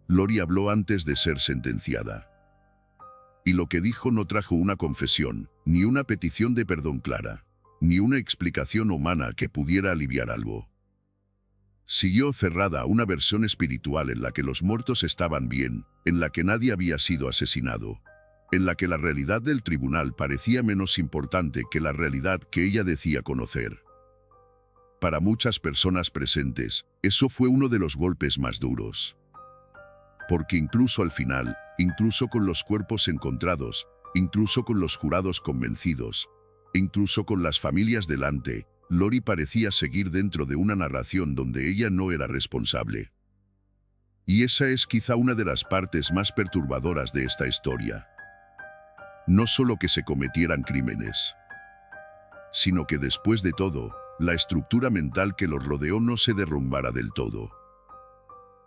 S1: Lori habló antes de ser sentenciada. Y lo que dijo no trajo una confesión, ni una petición de perdón clara, ni una explicación humana que pudiera aliviar algo. Siguió cerrada a una versión espiritual en la que los muertos estaban bien, en la que nadie había sido asesinado, en la que la realidad del tribunal parecía menos importante que la realidad que ella decía conocer. Para muchas personas presentes, eso fue uno de los golpes más duros. Porque incluso al final, incluso con los cuerpos encontrados, incluso con los jurados convencidos, incluso con las familias delante, Lori parecía seguir dentro de una narración donde ella no era responsable. Y esa es quizá una de las partes más perturbadoras de esta historia. No solo que se cometieran crímenes, sino que después de todo, la estructura mental que los rodeó no se derrumbara del todo.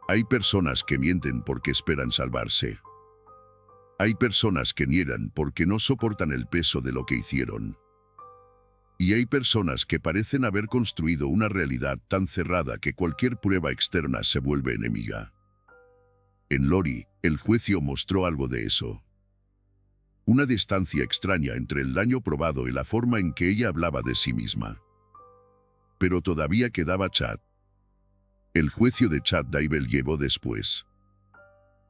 S1: Hay personas que mienten porque esperan salvarse. Hay personas que niegan porque no soportan el peso de lo que hicieron. Y hay personas que parecen haber construido una realidad tan cerrada que cualquier prueba externa se vuelve enemiga. En Lori, el juicio mostró algo de eso. Una distancia extraña entre el daño probado y la forma en que ella hablaba de sí misma. Pero todavía quedaba Chad. El juicio de Chad Daybell llegó después.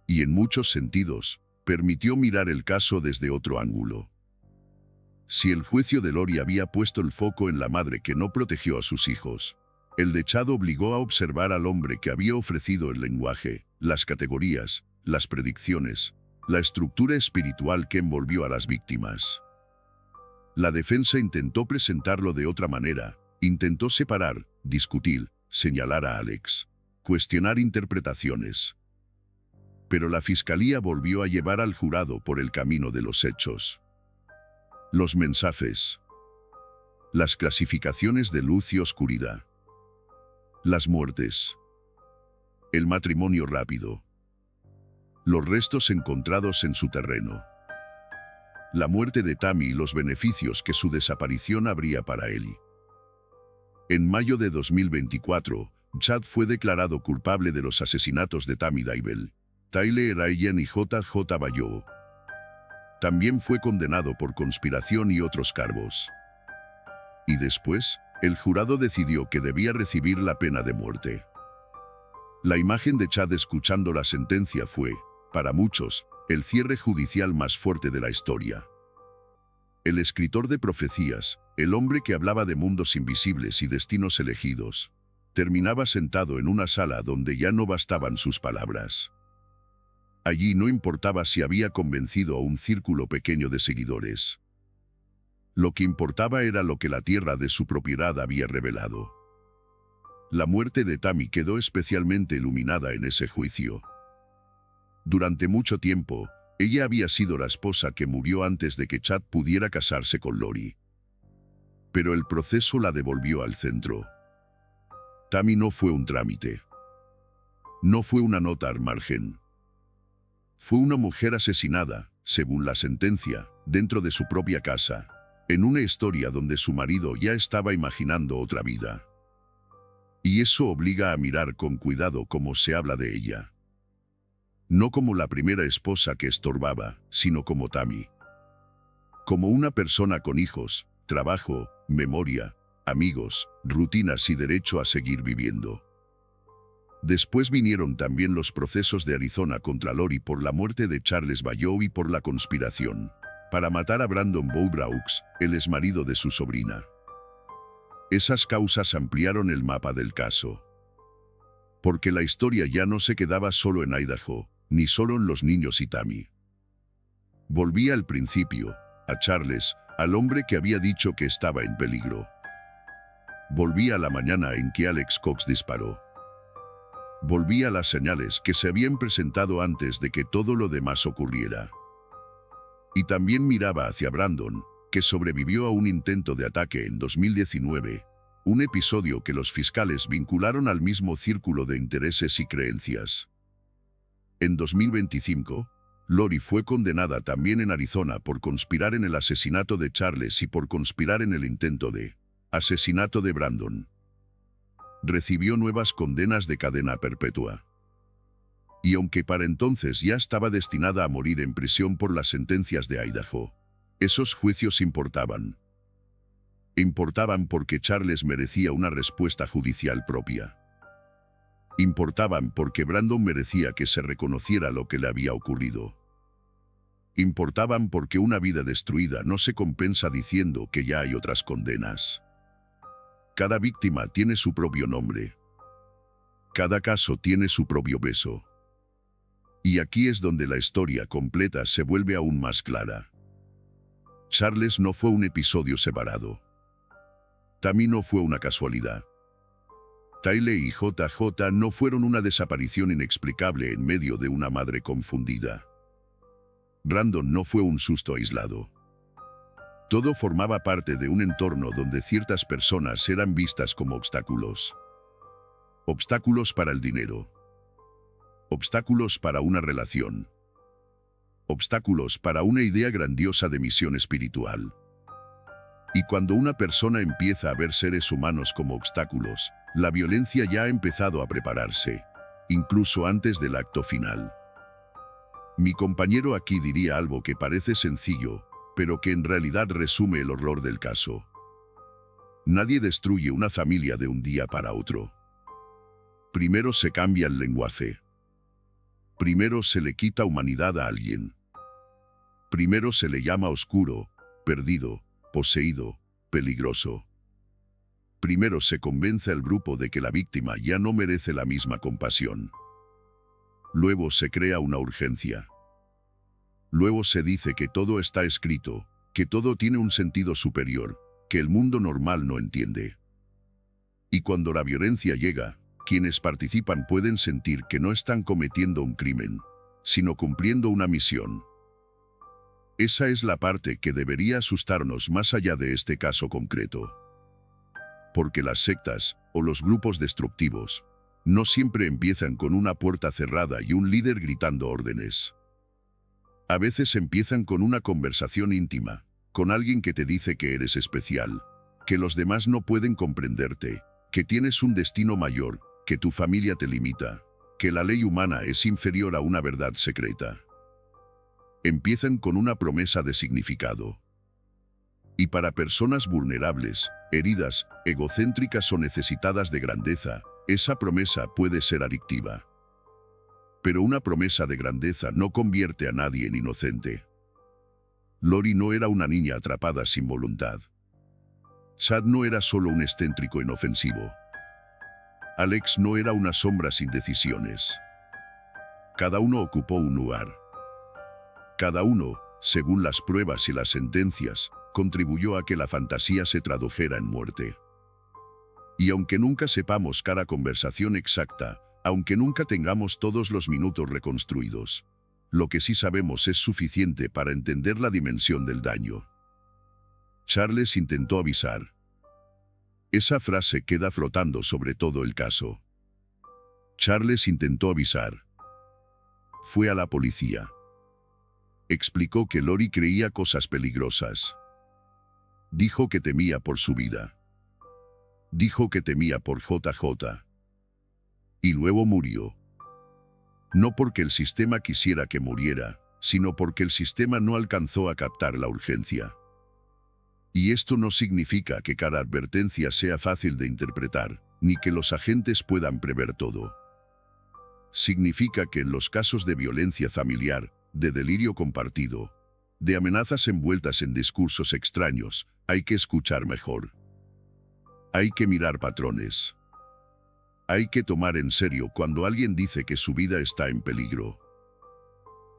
S1: Y en muchos sentidos, permitió mirar el caso desde otro ángulo. Si el juicio de Lori había puesto el foco en la madre que no protegió a sus hijos, el de Chad obligó a observar al hombre que había ofrecido el lenguaje, las categorías, las predicciones, la estructura espiritual que envolvió a las víctimas. La defensa intentó presentarlo de otra manera, intentó separar, discutir, señalar a Alex, cuestionar interpretaciones. Pero la fiscalía volvió a llevar al jurado por el camino de los hechos. Los mensajes. Las clasificaciones de luz y oscuridad. Las muertes. El matrimonio rápido. Los restos encontrados en su terreno. La muerte de Tammy y los beneficios que su desaparición habría para él. En mayo de 2024, Chad fue declarado culpable de los asesinatos de Tammy Daybell, Tyler Ryan y J.J. Bayou. También fue condenado por conspiración y otros cargos. Y después, el jurado decidió que debía recibir la pena de muerte. La imagen de Chad escuchando la sentencia fue, para muchos, el cierre judicial más fuerte de la historia. El escritor de profecías, el hombre que hablaba de mundos invisibles y destinos elegidos, terminaba sentado en una sala donde ya no bastaban sus palabras. Allí no importaba si había convencido a un círculo pequeño de seguidores. Lo que importaba era lo que la tierra de su propiedad había revelado. La muerte de Tammy quedó especialmente iluminada en ese juicio. Durante mucho tiempo, ella había sido la esposa que murió antes de que Chad pudiera casarse con Lori. Pero el proceso la devolvió al centro. Tammy no fue un trámite. No fue una nota al margen. Fue una mujer asesinada, según la sentencia, dentro de su propia casa, en una historia donde su marido ya estaba imaginando otra vida. Y eso obliga a mirar con cuidado cómo se habla de ella. No como la primera esposa que estorbaba, sino como Tammy. Como una persona con hijos, trabajo, memoria, amigos, rutinas y derecho a seguir viviendo. Después vinieron también los procesos de Arizona contra Lori por la muerte de Charles Bayou y por la conspiración para matar a Brandon Bowbrooks, el exmarido de su sobrina. Esas causas ampliaron el mapa del caso. Porque la historia ya no se quedaba solo en Idaho, ni solo en los niños y Tammy. Volvía al principio, a Charles, al hombre que había dicho que estaba en peligro. Volvía a la mañana en que Alex Cox disparó. Volvía a las señales que se habían presentado antes de que todo lo demás ocurriera. Y también miraba hacia Brandon, que sobrevivió a un intento de ataque en 2019, un episodio que los fiscales vincularon al mismo círculo de intereses y creencias. En 2025, Lori fue condenada también en Arizona por conspirar en el asesinato de Charles y por conspirar en el intento de asesinato de Brandon. Recibió nuevas condenas de cadena perpetua. Y aunque para entonces ya estaba destinada a morir en prisión por las sentencias de Idaho, esos juicios importaban. Importaban porque Charles merecía una respuesta judicial propia. Importaban porque Brandon merecía que se reconociera lo que le había ocurrido. Importaban porque una vida destruida no se compensa diciendo que ya hay otras condenas. Cada víctima tiene su propio nombre. Cada caso tiene su propio peso. Y aquí es donde la historia completa se vuelve aún más clara. Charles no fue un episodio separado. Tammy no fue una casualidad. Tyler y JJ no fueron una desaparición inexplicable en medio de una madre confundida. Brandon no fue un susto aislado. Todo formaba parte de un entorno donde ciertas personas eran vistas como obstáculos. Obstáculos para el dinero. Obstáculos para una relación. Obstáculos para una idea grandiosa de misión espiritual. Y cuando una persona empieza a ver seres humanos como obstáculos, la violencia ya ha empezado a prepararse, incluso antes del acto final. Mi compañero aquí diría algo que parece sencillo, pero que en realidad resume el horror del caso. Nadie destruye una familia de un día para otro. Primero se cambia el lenguaje. Primero se le quita humanidad a alguien. Primero se le llama oscuro, perdido, poseído, peligroso. Primero se convence al grupo de que la víctima ya no merece la misma compasión. Luego se crea una urgencia. Luego se dice que todo está escrito, que todo tiene un sentido superior, que el mundo normal no entiende. Y cuando la violencia llega, quienes participan pueden sentir que no están cometiendo un crimen, sino cumpliendo una misión. Esa es la parte que debería asustarnos más allá de este caso concreto. Porque las sectas, o los grupos destructivos, no siempre empiezan con una puerta cerrada y un líder gritando órdenes. A veces empiezan con una conversación íntima, con alguien que te dice que eres especial, que los demás no pueden comprenderte, que tienes un destino mayor, que tu familia te limita, que la ley humana es inferior a una verdad secreta. Empiezan con una promesa de significado. Y para personas vulnerables, heridas, egocéntricas o necesitadas de grandeza, esa promesa puede ser adictiva. Pero una promesa de grandeza no convierte a nadie en inocente. Lori no era una niña atrapada sin voluntad. Chad no era solo un excéntrico inofensivo. Alex no era una sombra sin decisiones. Cada uno ocupó un lugar. Cada uno, según las pruebas y las sentencias, contribuyó a que la fantasía se tradujera en muerte. Y aunque nunca sepamos cada conversación exacta, aunque nunca tengamos todos los minutos reconstruidos, lo que sí sabemos es suficiente para entender la dimensión del daño. Charles intentó avisar. Esa frase queda flotando sobre todo el caso. Charles intentó avisar. Fue a la policía. Explicó que Lori creía cosas peligrosas. Dijo que temía por su vida. Dijo que temía por JJ. Y luego murió. No porque el sistema quisiera que muriera, sino porque el sistema no alcanzó a captar la urgencia. Y esto no significa que cada advertencia sea fácil de interpretar, ni que los agentes puedan prever todo. Significa que en los casos de violencia familiar, de delirio compartido, de amenazas envueltas en discursos extraños, hay que escuchar mejor. Hay que mirar patrones. Hay que tomar en serio cuando alguien dice que su vida está en peligro.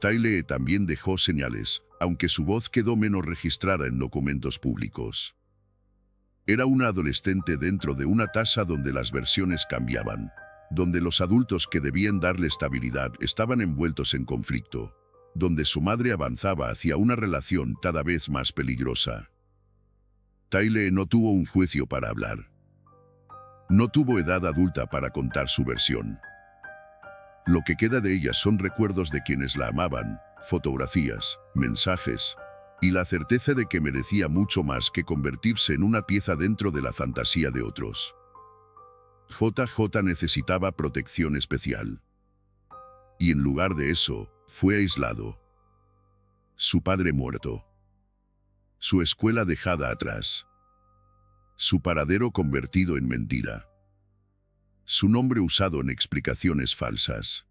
S1: Tylee también dejó señales, aunque su voz quedó menos registrada en documentos públicos. Era una adolescente dentro de una tasa donde las versiones cambiaban, donde los adultos que debían darle estabilidad estaban envueltos en conflicto, donde su madre avanzaba hacia una relación cada vez más peligrosa. Tylee no tuvo un juicio para hablar. No tuvo edad adulta para contar su versión. Lo que queda de ella son recuerdos de quienes la amaban, fotografías, mensajes, y la certeza de que merecía mucho más que convertirse en una pieza dentro de la fantasía de otros. JJ necesitaba protección especial. Y en lugar de eso, fue aislado. Su padre muerto. Su escuela dejada atrás. Su paradero convertido en mentira. Su nombre usado en explicaciones falsas.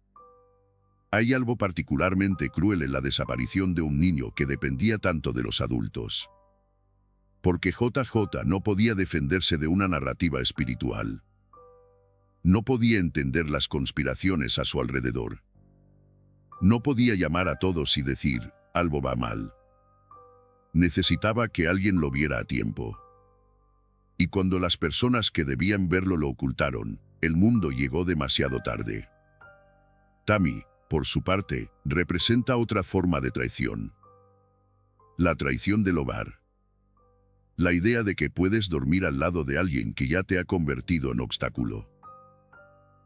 S1: Hay algo particularmente cruel en la desaparición de un niño que dependía tanto de los adultos. Porque JJ no podía defenderse de una narrativa espiritual. No podía entender las conspiraciones a su alrededor. No podía llamar a todos y decir, algo va mal. Necesitaba que alguien lo viera a tiempo. Y cuando las personas que debían verlo lo ocultaron, el mundo llegó demasiado tarde. Tammy, por su parte, representa otra forma de traición. La traición del hogar. La idea de que puedes dormir al lado de alguien que ya te ha convertido en obstáculo.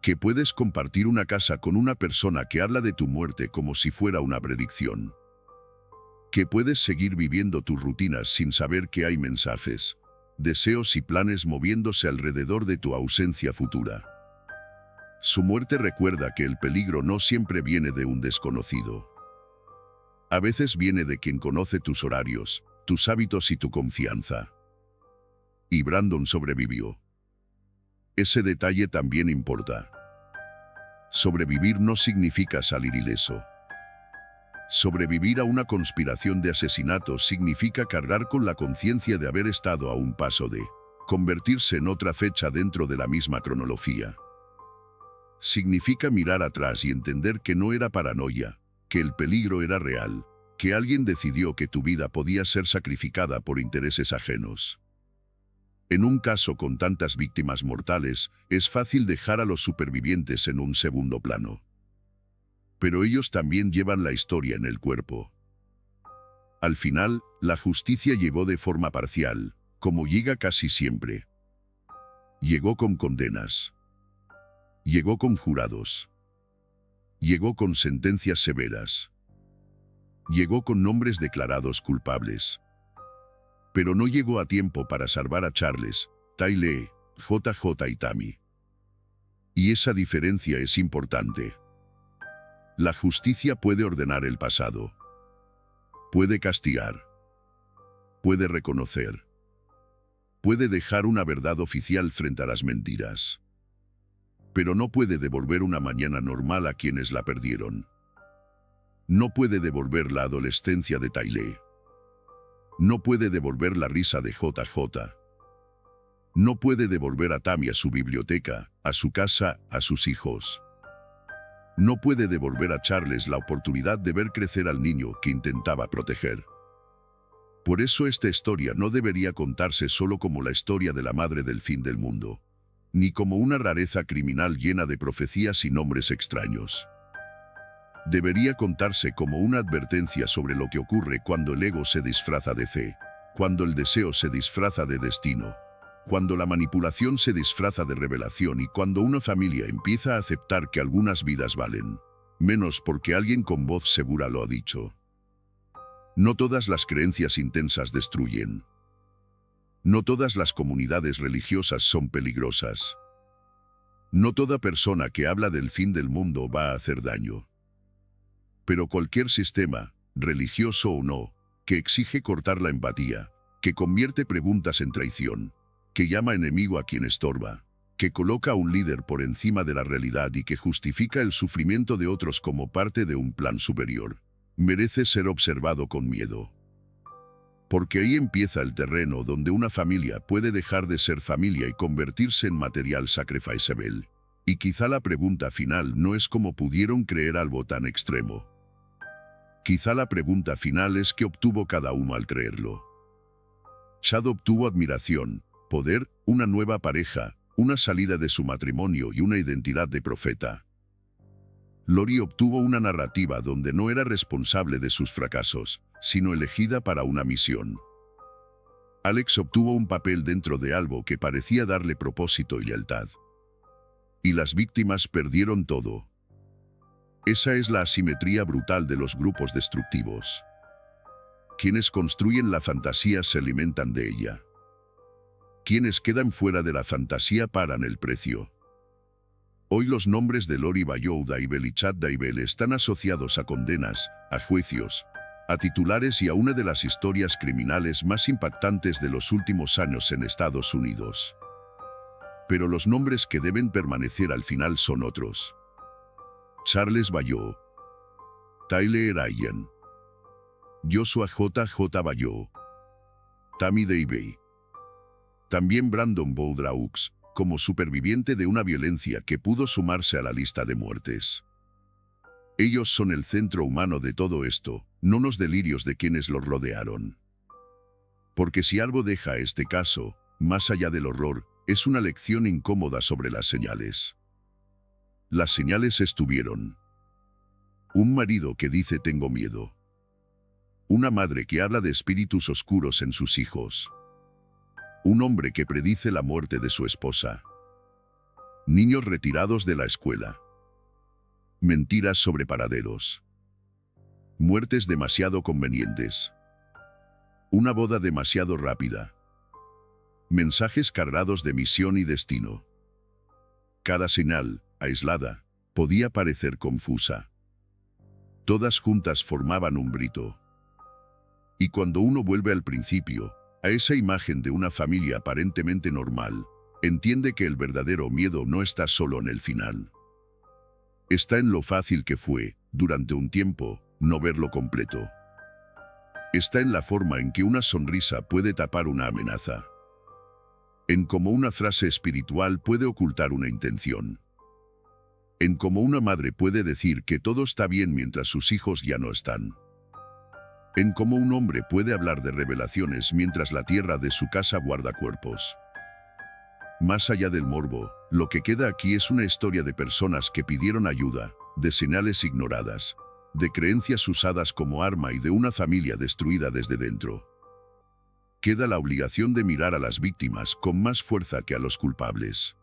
S1: Que puedes compartir una casa con una persona que habla de tu muerte como si fuera una predicción. Que puedes seguir viviendo tus rutinas sin saber que hay mensajes, deseos y planes moviéndose alrededor de tu ausencia futura. Su muerte recuerda que el peligro no siempre viene de un desconocido. A veces viene de quien conoce tus horarios, tus hábitos y tu confianza. Y Brandon sobrevivió. Ese detalle también importa. Sobrevivir no significa salir ileso. Sobrevivir a una conspiración de asesinato significa cargar con la conciencia de haber estado a un paso de convertirse en otra fecha dentro de la misma cronología. Significa mirar atrás y entender que no era paranoia, que el peligro era real, que alguien decidió que tu vida podía ser sacrificada por intereses ajenos. En un caso con tantas víctimas mortales, es fácil dejar a los supervivientes en un segundo plano. Pero ellos también llevan la historia en el cuerpo. Al final, la justicia llegó de forma parcial, como llega casi siempre. Llegó con condenas. Llegó con jurados. Llegó con sentencias severas. Llegó con nombres declarados culpables. Pero no llegó a tiempo para salvar a Charles, Tylee, JJ y Tammy. Y esa diferencia es importante. La justicia puede ordenar el pasado. Puede castigar. Puede reconocer. Puede dejar una verdad oficial frente a las mentiras. Pero no puede devolver una mañana normal a quienes la perdieron. No puede devolver la adolescencia de Tylee. No puede devolver la risa de JJ. No puede devolver a Tammy a su biblioteca, a su casa, a sus hijos. No puede devolver a Charles la oportunidad de ver crecer al niño que intentaba proteger. Por eso esta historia no debería contarse solo como la historia de la madre del fin del mundo, ni como una rareza criminal llena de profecías y nombres extraños. Debería contarse como una advertencia sobre lo que ocurre cuando el ego se disfraza de fe, cuando el deseo se disfraza de destino, cuando la manipulación se disfraza de revelación y cuando una familia empieza a aceptar que algunas vidas valen menos porque alguien con voz segura lo ha dicho. No todas las creencias intensas destruyen. No todas las comunidades religiosas son peligrosas. No toda persona que habla del fin del mundo va a hacer daño. Pero cualquier sistema, religioso o no, que exige cortar la empatía, que convierte preguntas en traición, que llama enemigo a quien estorba, que coloca a un líder por encima de la realidad y que justifica el sufrimiento de otros como parte de un plan superior, merece ser observado con miedo. Porque ahí empieza el terreno donde una familia puede dejar de ser familia y convertirse en material sacrificable. Y quizá la pregunta final no es cómo pudieron creer algo tan extremo. Quizá la pregunta final es qué obtuvo cada uno al creerlo. Chad obtuvo admiración, poder, una nueva pareja, una salida de su matrimonio y una identidad de profeta. Lori obtuvo una narrativa donde no era responsable de sus fracasos, sino elegida para una misión. Alex obtuvo un papel dentro de algo que parecía darle propósito y lealtad. Y las víctimas perdieron todo. Esa es la asimetría brutal de los grupos destructivos. Quienes construyen la fantasía se alimentan de ella. Quienes quedan fuera de la fantasía pagan el precio. Hoy los nombres de Lori Vallow Daibel y Chad Daybell están asociados a condenas, a juicios, a titulares y a una de las historias criminales más impactantes de los últimos años en Estados Unidos. Pero los nombres que deben permanecer al final son otros. Charles Vallow, Tylee Ryan, Joshua J.J. Vallow, Tammy Daybell. También Brandon Bowdraux, como superviviente de una violencia que pudo sumarse a la lista de muertes. Ellos son el centro humano de todo esto, no los delirios de quienes los rodearon. Porque si algo deja este caso, más allá del horror, es una lección incómoda sobre las señales. Las señales estuvieron. Un marido que dice tengo miedo. Una madre que habla de espíritus oscuros en sus hijos. Un hombre que predice la muerte de su esposa. Niños retirados de la escuela. Mentiras sobre paraderos. Muertes demasiado convenientes. Una boda demasiado rápida. Mensajes cargados de misión y destino. Cada señal, aislada, podía parecer confusa. Todas juntas formaban un grito. Y cuando uno vuelve al principio, a esa imagen de una familia aparentemente normal, entiende que el verdadero miedo no está solo en el final. Está en lo fácil que fue, durante un tiempo, no verlo completo. Está en la forma en que una sonrisa puede tapar una amenaza. En cómo una frase espiritual puede ocultar una intención. En cómo una madre puede decir que todo está bien mientras sus hijos ya no están. En cómo un hombre puede hablar de revelaciones mientras la tierra de su casa guarda cuerpos. Más allá del morbo, lo que queda aquí es una historia de personas que pidieron ayuda, de señales ignoradas, de creencias usadas como arma y de una familia destruida desde dentro. Queda la obligación de mirar a las víctimas con más fuerza que a los culpables.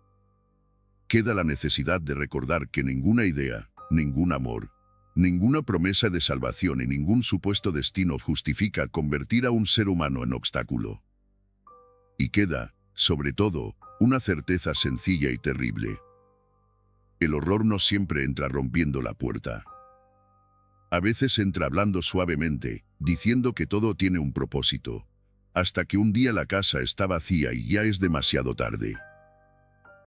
S1: Queda la necesidad de recordar que ninguna idea, ningún amor, ninguna promesa de salvación y ningún supuesto destino justifica convertir a un ser humano en obstáculo. Y queda, sobre todo, una certeza sencilla y terrible. El horror no siempre entra rompiendo la puerta. A veces entra hablando suavemente, diciendo que todo tiene un propósito, hasta que un día la casa está vacía y ya es demasiado tarde.